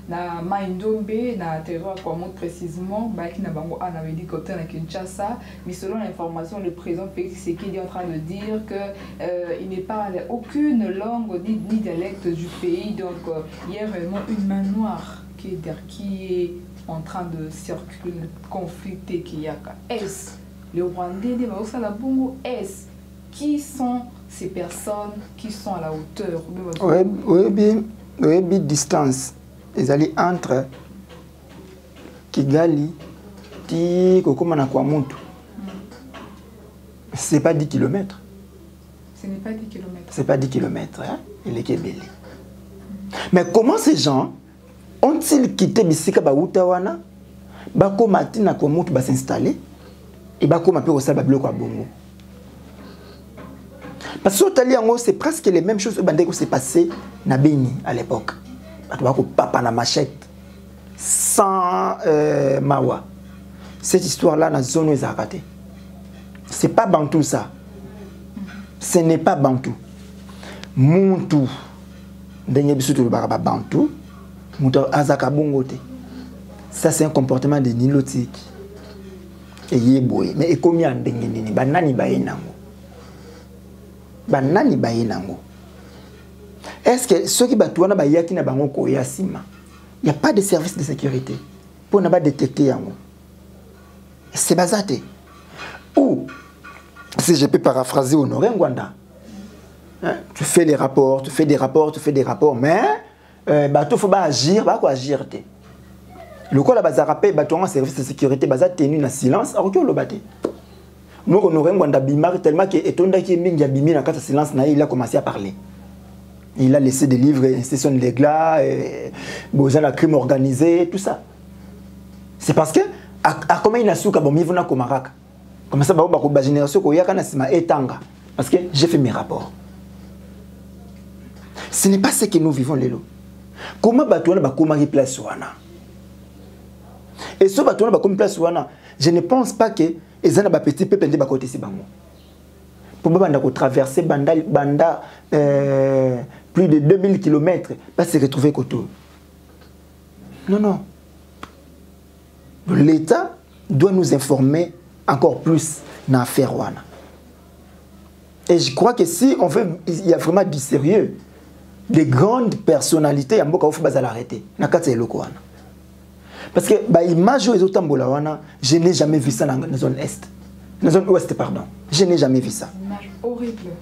na Maindombe na terreur comment précisément qui n'a bango on avait dit côté na Kinshasa mais selon l'information le président Félix Tshisekedi est en train de dire que il n'est pas aucune langue ni dialecte du pays donc il y a vraiment une main noire qui est en train de circuler, conflicter Kiyaka. Est-ce le Rwandais de Baosa Bongo? Est-ce qui sont ces personnes qui sont à la hauteur? Oui, bien distance. Ils allaient entre Kigali et Kokomana Kwamuntu. C'est pas 10 km. Ce n'est pas 10 km. C'est pas 10 km, hein? Il est Kébélé. Mais comment ces gens ont-ils quitté Bisika Baoutawana, Bako Matina Kwamutu va s'installer et Bako Mapé au Salba Bloko à Bongo? Parce que c'est presque les mêmes choses que s'est passé na Beni à l'époque. Bako Papa na machette sans Mawa. Cette histoire-là, na zone où ils ont raté. C'est pas Bantou ça. Ce n'est pas Bantou. Muntu. Dernier bisou le baraba Bantou. Ça c'est un comportement de nilotique. Et yeboy. Mais ekomi andengeni banani bayenango. Banani bayenango. Est-ce que ceux qui batouana bayaki na bango koya sima? Il n'y a pas de service de sécurité pour ne pas détecter yango. C'est bazate. Ou si je peux paraphraser Honoré Ngwanda. Hein? Tu fais les rapports, tu fais des rapports, mais il faut agir, agir. Le quoi la base rappelle, un service de sécurité, base tenu dans silence, alors que le bâté. Nous on aurait un bimar tellement que étonda qui est mis bimi dans le silence, il a commencé à parler. Il a laissé des livres, institution légale, besoin de crime organisé, tout ça. C'est parce que à comment il a su qu'il y a comme Marak. Comme ça, la génération qui a etanga. Parce que j'ai fait mes rapports. Ce n'est pas ce que nous vivons, Lélo. Comment batouana ba comment place wana? Et ce batouana ba comment place wana, je ne pense pas que ezana ba petit peuple de ba côté si bango. Pour banda ko traverser banda plus de 2000 km pas se retrouver koto. Non. L'État doit nous informer encore plus dans l'affaire wana. Et je crois que si on veut, il y a vraiment du sérieux. Des grandes personnalités, il faut l'arrêter. Parce que l'image je n'ai jamais vu ça dans la zone est. Dans la zone ouest, pardon. Je n'ai jamais vu ça. Une image horrible.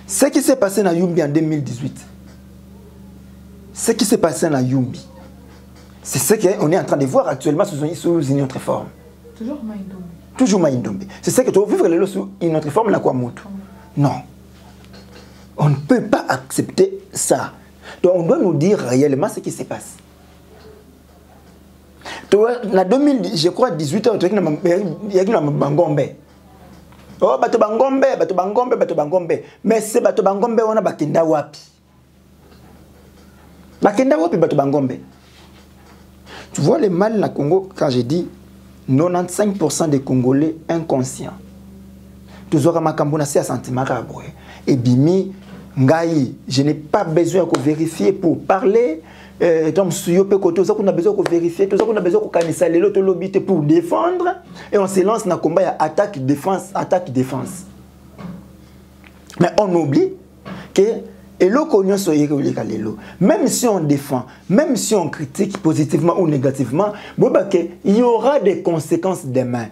Ce qui s'est passé dans Yumbi en 2018, ce qui s'est passé dans Yumbi, c'est ce qu'on est en train de voir actuellement sous une autre forme. Toujours Maindombe. Toujours Maindombe. C'est ça que tu vas vivre sous une autre forme, la Kwamutu. Non. On ne peut pas accepter ça. Donc on doit nous dire réellement ce qui se passe. En 2010, je crois 18 ans, il y a une Bangombe. Oh, bato Bangombe. Mais c'est bato Bangombe, on a bakenda wapi. Bakenda wapi bato Bangombe. Tu vois le mal na Congo quand j'ai dit 95% des Congolais inconscients. Toujours ma kambona c'est sentiment kaboué. Et bimi Ngai, je n'ai pas besoin de vérifier pour parler. Donc, si on a besoin de vérifier, on a besoin de l'autorité pour défendre. Et on se lance dans le combat attaque-défense, attaque-défense. Mais on oublie que même si on défend, même si on critique positivement ou négativement, il y aura des conséquences demain.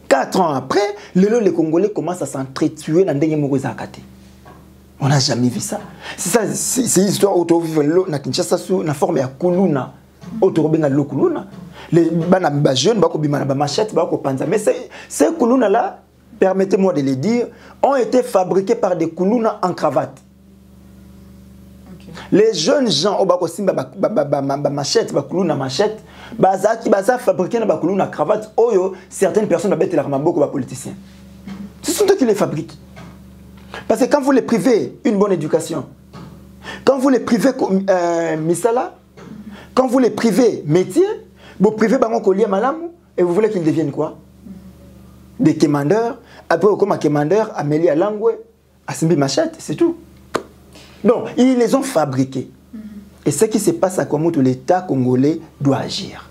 4 ans après, les Congolais commencent à s'entretuer dans des Morizakate. On n'a jamais vu ça. C'est l'histoire où on vit na Kinshasa sous la forme de Kuluna. Autorobenga lo Kuluna. Les jeunes, machette, mais ces Kuluna là, permettez-moi de les dire, ont été fabriqués par des Kuluna en cravate. Les jeunes gens au bakosimba machette bakuluna machette bazaki baza fabriquer na bakuluna cravate oyo certaines personnes babeté la maboko ba politiciens. Ce sont eux qui les fabriquent. Parce que quand vous les privez une bonne éducation, quand vous les privez misala, quand vous les privez métier, vous privez bango kolia malamu et vous voulez qu'ils deviennent quoi? Des commandeurs, après comme un commandeur Amélie Alangwe, Asimbi machette, c'est tout. Non, ils les ont fabriqués. Et ce qui se passe à comment l'État congolais doit agir.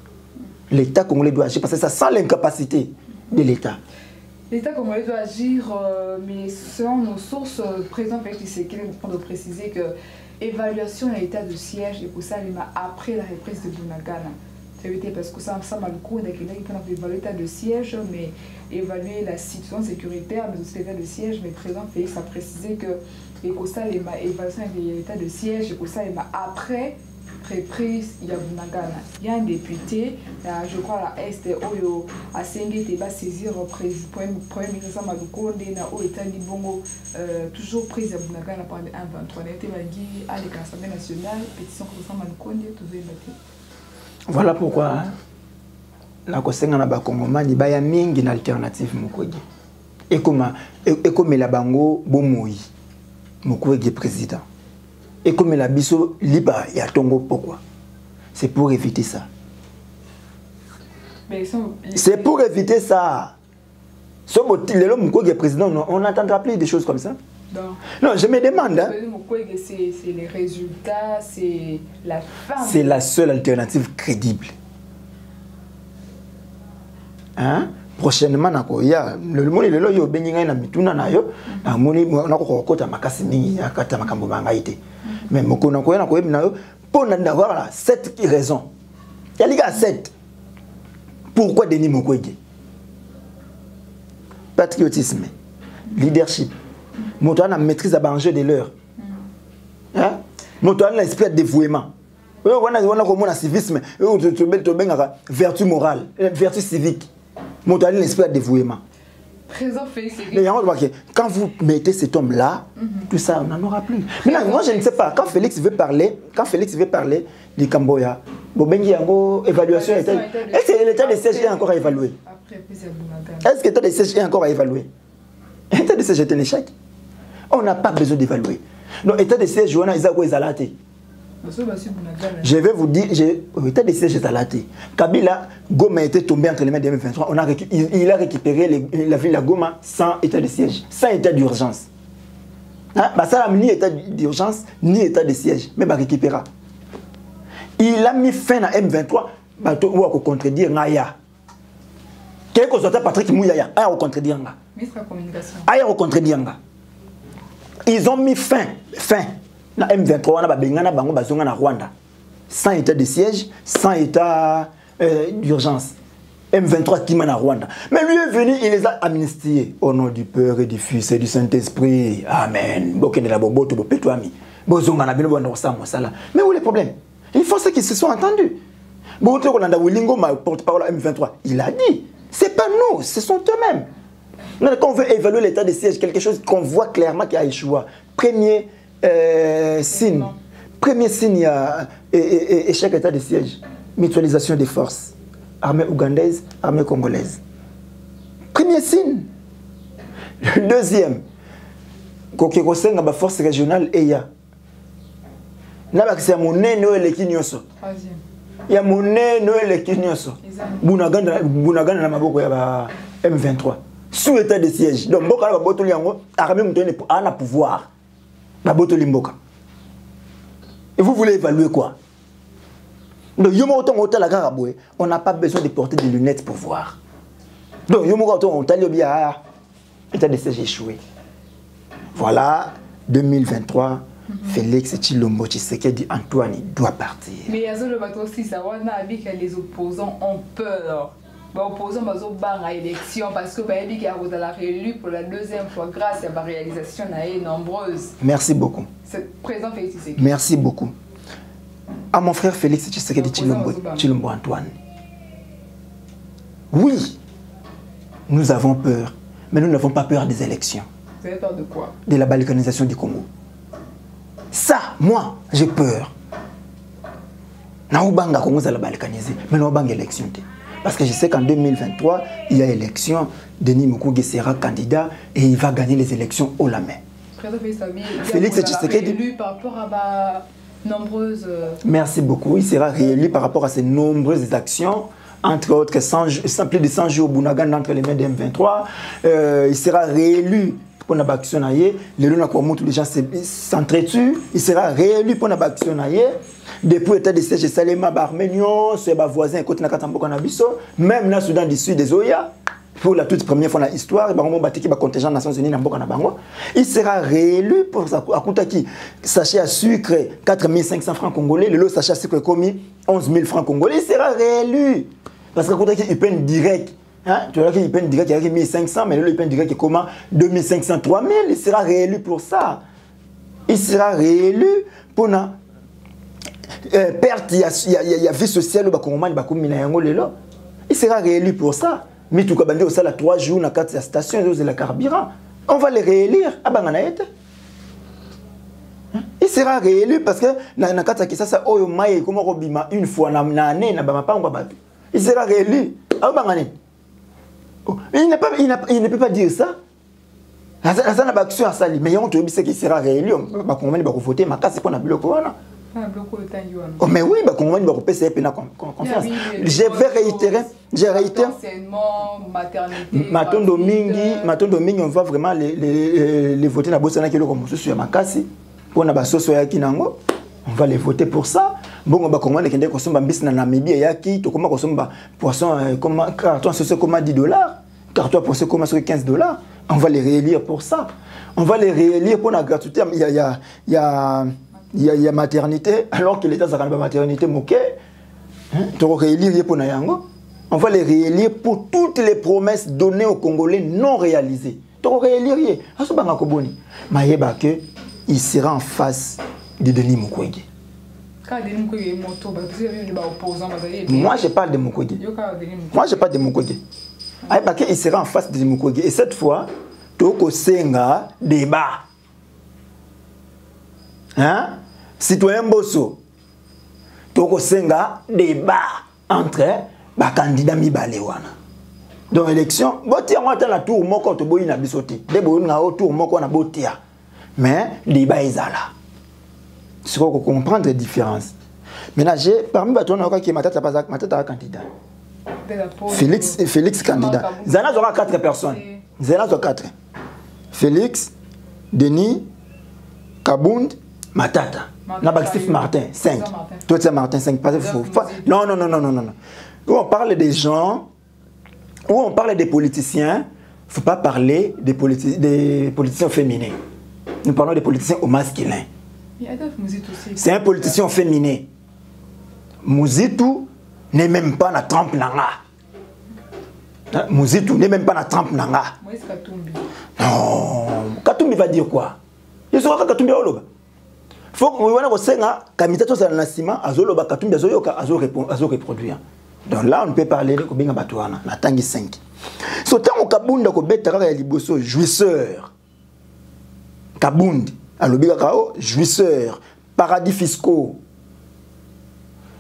L'État congolais doit agir parce que ça sent l'incapacité de l'État. L'État congolais doit agir, mais selon nos sources, le président Félix Tshisekedi nous de préciser que l'évaluation de l'état de siège et pour ça, après la reprise de Bunagana. Parce que ça m'a le coup d'évaluer l'état de siège, mais évaluer la situation sécuritaire, mais aussi l'état de siège. Mais le président Félix a précisé que l'évaluation de l'état de siège, et pour ça, après reprise, il y a Bunagana. Il y a un député, je crois, à l'Est, Oyo, à Sengete, va saisir le premier ministre Malukonde, au État Libongo, toujours prise à Bunagana pendant 1-23. Il était dit à l'Assemblée nationale, pétition contre Malukonde, tout va battre. Voilà pourquoi na kosenga na bakongomani baya mingi na alternative Mukwege. Et comme la bango bomoi Mukwege président. Et comme la biso liba ya tongo pourquoi? C'est pour éviter ça. C'est pour éviter ça. Le Mukwege président, on n'entendra plus des choses comme ça. Non, je me demande. Hein? C'est les résultats, c'est la fin. C'est la seule alternative crédible. Hein? Prochainement, il y a le monde est là, il y a Beninga na mituna na yo, na moni na ko kota makasi mingi akata makambo bangaite. Mais moko na ko na yo pour d'avoir 7 raisons. Il y a les gars 7. Pourquoi Denis Mukwege? Patriotisme, leadership. Moto a maîtrise à l'enjeu de l'heure. Hein? Moto a l'esprit de dévouement. On a civisme, vertu morale, vertu civique. Moto a l'esprit de dévouement. Quand vous mettez cet homme-là, tout ça, on n'en aura plus. Maintenant, moi, je ne sais pas. Quand Félix veut parler du Camboya, évaluation, est-ce que l'état de siège est encore à évaluer? Est-ce que l'état de siège est encore à évaluer? L'état de siège est un échec. On n'a pas besoin d'évaluer. Donc, l'état de siège, je vais vous dire, l'état de siège est alaté. Kabila, Goma était tombé entre les mains de M23. Il a récupéré la ville de Goma sans état de siège, sans état d'urgence. Hein? Ça n'a ni état d'urgence, ni état de siège. Mais il récupéra. Il a mis fin à M23. Ou à contredire Naya. Quel que soit Patrick Mouyaya, à contredire Naya. Ministre de la Communication. À contredire Naya. Ils ont mis fin na M23 on a bengana bango bazonga na Rwanda sans état de siège, sans état d'urgence. M23 qui mène à Rwanda. Mais lui est venu, il les a amnistiés au nom du Père et du Fils et du Saint-Esprit. Amen. Mais où est le problème? Il faut ceux qui se sont entendus. Porte-parole M23, il a dit, c'est pas nous, ce sont eux-mêmes. Quand on veut évaluer l'état de siège, quelque chose qu'on voit clairement qui a échoué. Premier signe, il y a échec état de siège. Mutualisation des forces. Armée ougandaise, armée congolaise. Premier signe. Deuxième, quand on a la force régionale, il y a monnaie noël qui nyoso. Troisième. Il y a monnaie noël qui nyoso. Bunagana na maboko ya M23. Sous état de siège. Donc, beaucoup de l'armée a pouvoir. Baboto limboka. Et vous voulez évaluer quoi? Donc, on n'a pas besoin de porter des lunettes pour voir. Donc, on t'a dit, état de siège échoué. Voilà, 2023, Félix Tshilombo Tshisekedi Antoine doit partir. Mais il y a aussi ça, que les opposants ont peur. Les opposants ont l'élection parce que les a réélu pour la deuxième fois grâce à la réalisation nombreuse. Merci beaucoup. C'est président Félix Tshisekedi. Merci beaucoup. À mon frère Félix Tshisekedi Tshilombo Antoine. Oui, nous avons peur, mais nous n'avons pas peur des élections. Vous avez peur de quoi? De la balkanisation du Congo. Ça, moi, j'ai peur. Naoubanga Congo ça la balkaniser, mais naoubanga élection. Parce que je sais qu'en 2023, il y a élection, Denis Mukwege sera candidat et il va gagner les élections haut la main. Félix Tshisekedi élu par rapport à nombreuses... Merci beaucoup. Il sera réélu par rapport à ces nombreuses actions, entre autres plus de 100 jours au Bunagan entre les mains de M23. Il sera réélu pour la action. Les gens s'entretuent. Il sera réélu pour la action. Depuis l'état de siège, Salema, Barménion, c'est ma voisin, côté Nakatambo Kanabiso, même dans le Soudan du Sud des Oya, pour la toute première fois dans l'histoire, il contingent des Nations Unies, il sera réélu pour ça. Sachet à sucre, 4500 francs congolais, le lot sachet à sucre commis 11 000 francs congolais, il sera réélu. Parce qu'il paye direct. Hein? Tu vois qu'il paye direct, il y a 1500, mais le paye direct, comment 2500, 3000, il sera réélu pour ça. Il sera réélu pour na perte, il y a vie sociale au Bakongomani, il sera réélu pour ça. Mais tout cas, au sala 3 jours dans la station de la carburant. On va les réélire. Il sera réélu parce que une fois il sera réélu. Il ne peut pas dire ça. Mais on te dit qu'il sera réélu. Voter, oh, mais oui, je vais réitérer. Matondo Mingi, on va vraiment les voter dans Botswana qui on va les voter pour ça. Bon, on va commander des consommateurs bis na Namibie yaki, to comment consommer poisson comme carton c'est comme $10, carton poisson comme $15. On va les réélire pour ça. On va les réélire pour la gratuité. Il y a maternité, alors que l'État n'a pas maternité moquée. On va les réélire pour toutes les promesses données aux Congolais non réalisées. Il sera en face de Denis Mukwege. Moi, je parle de Mukwege. Moi, je parle de Mukwege. Il sera en face de Denis Mukwege. Et cette fois, Toko Senga débat. Hein? Citoyen Bosso, Toko Senga débat entre les candidats Mibalewana. Dans l'élection, Botia moi dans la tour moko to boyi na bisoté. De boyi na tour moko na botia. Mais débat est là. C'est quoi comprendre la différence. Maintenant j'ai parmi batona qui matata candidat. Félix candidat. Zana aura 4 personnes. Zana aura 4. Félix, Denis, Kabound, Matata. Nabaxif Martin, 5. Toi, c'est Martin, 5. Non. Où on parle des gens, où on parle des politiciens, il ne faut pas parler des politiciens féminins. Nous parlons des politiciens au masculin. C'est un politicien féminin. Mouzitou n'est même pas dans Trump Nanga. Mouzitou n'est même pas dans Trump Nanga. Non. Katumbi va dire quoi? Il sera Katumbi au loba. Faut que vous senga kamitato za nasima azoloba Katumbi azoyoka reproduire. Donc là on peut parler de Kobinga Batouana na tangi 5. So tango Kabunda ko betara ya liboso jouisseur. Kabundi alobika kao jouisseur, paradis fiscaux.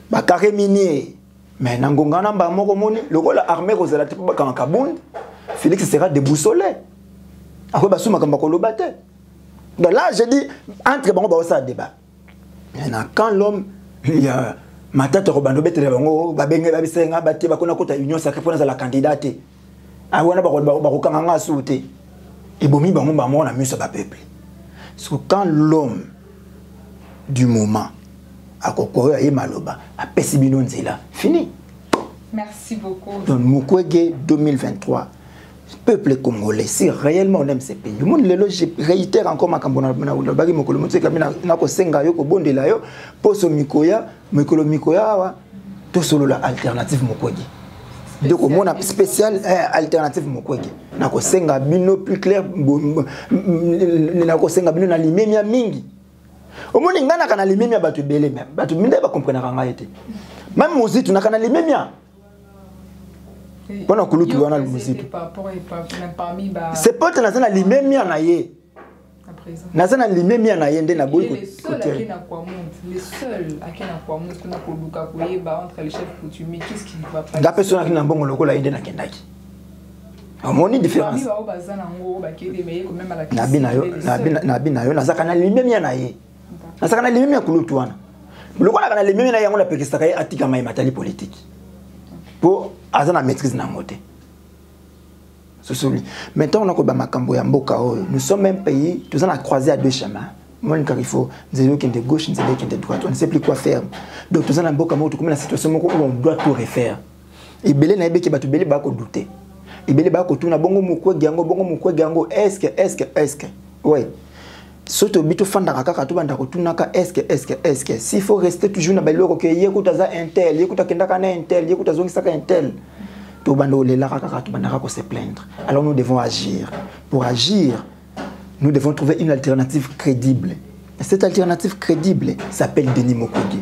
Ba carré minier. Mais nangongana ba moko moni lokola armée ko zala tipo ba Kabundi, Félix sera déboussolé. Après basuma kamba ko lobate. Donc là, je dis, entre bon, ça débat. Quand l'homme, il y a ma tête robando bête de bango, babenge babisenga bati bakona kota union sacrée pour la candidate. Ah wana ba kanga souté. Et bomi bango ba mo na miso ba peuple. Parce que quand l'homme du moment a kokoro ya maloba a pesibino nzela fini. Merci beaucoup. Donc Mukwege 2023, peuple congolais, si réellement on aime ce pays, le monde je réitère encore ma cambona na bagi mokolo mutse kamina na ko senga yo ko bondela yo poso mikoya wa to solo la alternative Mukwege. Donc on a spécial alternative Mukwege na ko senga bino plus clair na ko senga bino na limemia mingi. Au monde ngana kana limemia batu belé même batu minde ba comprendre nga été. Même musique na kana limemia. Pendant que l'autre doit aller musique. C'est pas que nazana limemia na ye. Nazana limemia na ye ndena boy côté. Les seuls à qui na kwa monde kuna koluka koyeba entre les chefs coutumiers qu'est-ce qui ne va pas. La personne qui na bongo lokola inde na kendaki. Amoni différence. Na yo nazaka na limemia na ye. Nazaka na limemia kulutu wana. Lokola kana limemia na ye ngona pekisaka ye atika mai matali politique. Pour azana maîtrise na moté. Maintenant on a koba makambo ya mboka oyo. Nous sommes un pays, tous on a croisé à deux chemins. Moi quand il faut zéro qui est de gauche, zéro qui est de droite, on ne sait plus quoi faire. Donc tous on a mboka moto comme la situation où on doit tout refaire. Et belé na yebe ki batu belé ba ko douter. Et belé ba ko tuna bongo Mukwege yango est-ce que ouais. Soto bito fanda kaka to banda ko tunaka est-ce que s'il faut rester toujours na baloko que yekuta za intel yekuta kendaka na intel yekuta zongi saka intel to bando le la kaka to banda ko se plaindre. Alors nous devons agir. Pour agir, nous devons trouver une alternative crédible. Et cette alternative crédible s'appelle Denis Mukwege.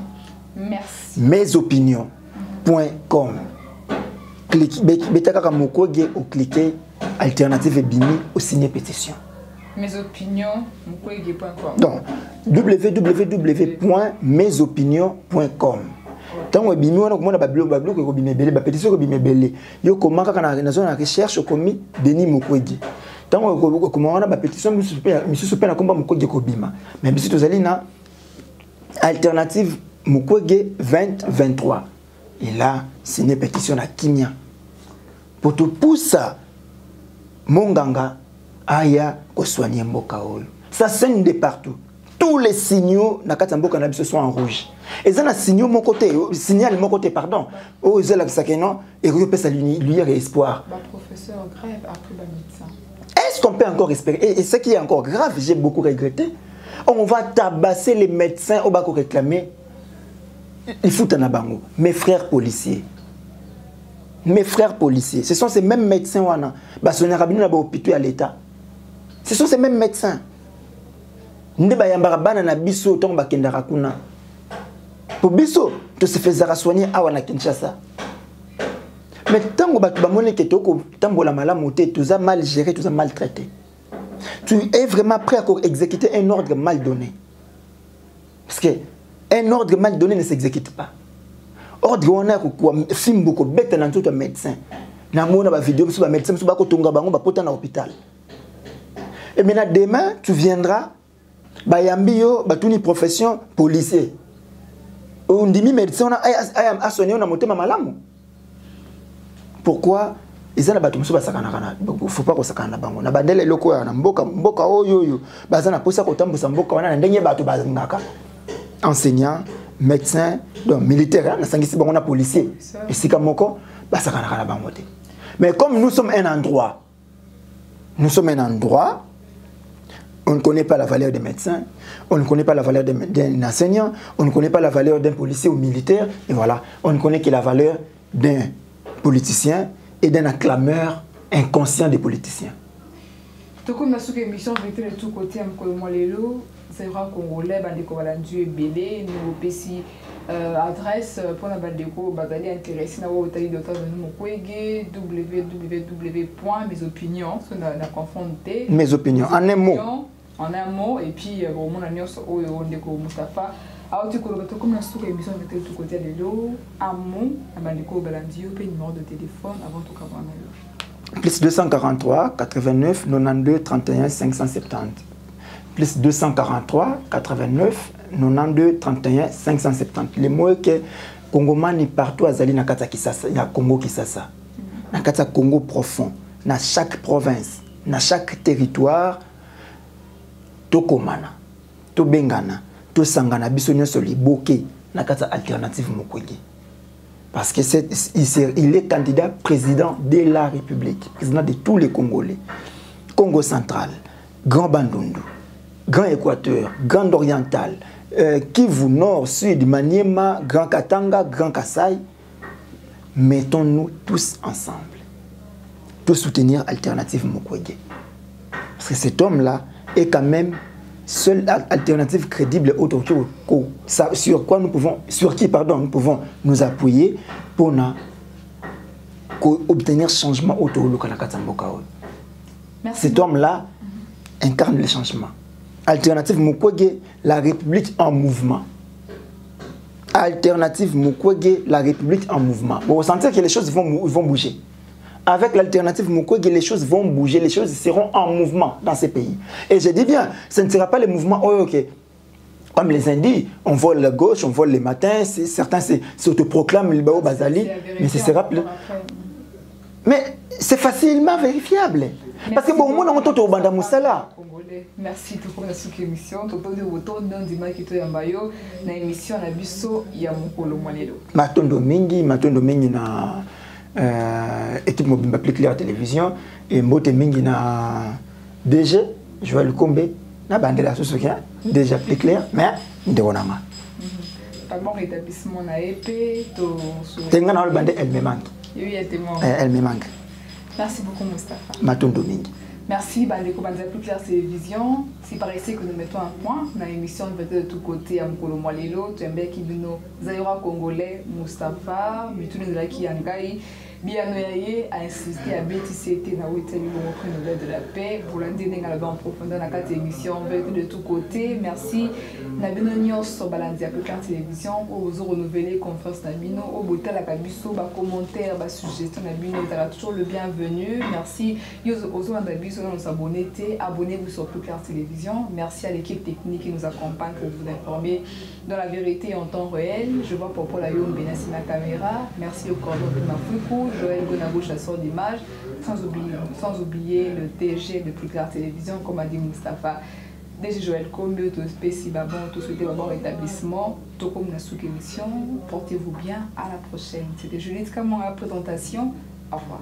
Merci. Mesopinions.com. Cliquez betaka Mukwege ou cliquez alternative bini ou signer pétition. Mesopinions.com. Donc, www.mesopinions.com. Tant que bimi wana komona ba blog ko bimebele ba pétition ko bimebele yo komaka kana na zone de recherche komi Denis Mukwege. Tant que komona ba pétition monsieur pe na komba Mukwege ko bima. Mais biso tozali na alternative Mukwege 2023. Et là, c'est une pétition à Kimia. Pour te pousser Monganga aya ko soigner mboka oyo. Ça saigne de partout. Tous les signaux na kati mboka na biso sont en rouge. Et ça na signaux mon côté, signal mon côté pardon. Oh zela sakeno et ko pesa lumière et espoir. Ba professeur grève après ba médecin. Est-ce qu'on peut encore espérer et ce qui est encore grave, j'ai beaucoup regretté. On va tabasser les médecins au bako réclamer. Il faut en abango. Mes frères policiers. Mes frères policiers, ce sont ces mêmes médecins wana ba sonera bino na ba hôpital à l'état. Ce sont ces mêmes médecins. Nde ba yambara bana na biso to ba kendara kuna. Pour biso, to se faisait soigner awa na Kinshasa. Mais tango ba ba moni ke toko tambola malamu te, tout ça mal géré, tout ça maltraité. Tu es vraiment prêt à exécuter un ordre mal donné. Parce que un ordre mal donné ne s'exécute pas. Ordre on a quoi film beaucoup bête dans tout un médecin. Na mona ba vidéo sur ba médecin sur ba ko tonga bango ba pota na hôpital. Et maintenant demain tu viendras ba yambio ba tuni profession policier. On dit médecin on a soigné on a monté malamu. Pourquoi ils ont battu musuba sakana kana faut pas ko sakana bango na bandele loko ya na mboka oyo bazana posa ko tambusa mboka wana ndenge batu bazangaka enseignant médecin donc militaire na sangisi bango na policier et sika moko basakana kana bango te. Mais comme nous sommes un endroit on ne connaît pas la valeur des médecins, on ne connaît pas la valeur d'un enseignant, on ne connaît pas la valeur d'un policier ou militaire, et voilà, on ne connaît que la valeur d'un politicien et d'un acclameur inconscient des politiciens. Toko masuka émission vérité de tout côté amko molelo, c'est vrai congolais bandeko balandu ebele nous pesi adresse pour la bandeko bazali intéressé na hôtel docteur de Mukwege www.mesopinions na confondre mes opinions en un mot et puis au mon annonce au ndeko Mustafa alors tu koloba toko masuka émission vérité de tout côté lelo amon bandeko balandu pe numéro de téléphone avant tout kabana plus 243 89 92 31 570 plus 243 89 92 31 570 les mots que Congomani partout azali na kata Kisasa ya Congo Kisasa na kata Congo profond na chaque province na chaque territoire tokomana tobengana tosangana biso nyonso liboke na kati ya Alternative Mukwege. Parce que il est candidat président de la République, président de tous les Congolais. Congo central, Grand Bandundu, Grand Équateur, Grand Oriental, Kivu Nord, Sud, Maniema, Grand Katanga, Grand Kassai. Mettons-nous tous ensemble pour soutenir Alternative Mukwege. Parce que cet homme-là est quand même seule alternative crédible sur quoi nous pouvons, sur qui pardon, nous pouvons nous appuyer pour obtenir changement autour de cet homme-là incarne le changement. Alternative Mukwege, la République en mouvement. Alternative Mukwege, la République en mouvement. Vous ressentez que les choses vont bouger. Avec l'Alternative Mukwege, les choses vont bouger, les choses seront en mouvement dans ces pays. Et je dis bien, ce ne sera pas le mouvement, oh, ok, comme les Indiens, on vole la gauche, on vole les matins, certains s'autoproclament le Bao Bazali, mais ce sera plus... Mais c'est facilement vérifiable. Parce que bon, on entend au Banda Moussala. Merci pour la émission. Tout le retour dans l'émission na biso ya mukolo mwanelo. Matondo mingi na équipe mobile plus clair télévision et mbote mingi na DG Joël Kombe na bandela sosokia déjà plus clair mais ndonanga. Bon rétablissement na EP to tenga na le bande elle me manque. Elle me manque. Merci beaucoup Moustapha. Matondo mingi. Merci Bandeko Banza Plus Clair Télévision. C'est par ici que nous mettons un point dans l'émission de tous côtés à Mukolo Mwalelo, Tuembe Kibino, Zaira Congolais, Moustapha, Mitoune de la Kiangai, Bianoyaye a insisté à BTCT, na Witeli, le repris nouvelle de la paix. Pour l'indéner en profondeur dans cette émission, de tous côtés. Merci Nabino Nyos sur Balandia Plus Clair Télévision, pour vous renouveler confiance Nabino, au bout de la cabisso, bas commentaires, bas suggestions Nabino, il sera toujours le bienvenu. Merci. Yozo Andabiso, nous abonnez-vous sur Plus Clair Télévision. Merci à l'équipe technique qui nous accompagne pour vous informer de la vérité en temps réel. Je vois Popo Layom Benassi ma caméra. Merci au cordon de Mafoukou, Joël Gonago, chasseur d'images. Sans oublier le DG de Plus Clair Télévision, comme a dit Moustapha. DG Joël Kombe, tout spécial, tout souhaiter un bon rétablissement. Tout comme la sous-émission. Portez-vous bien. À la prochaine. C'était Juliette Kamon à la présentation. Au revoir.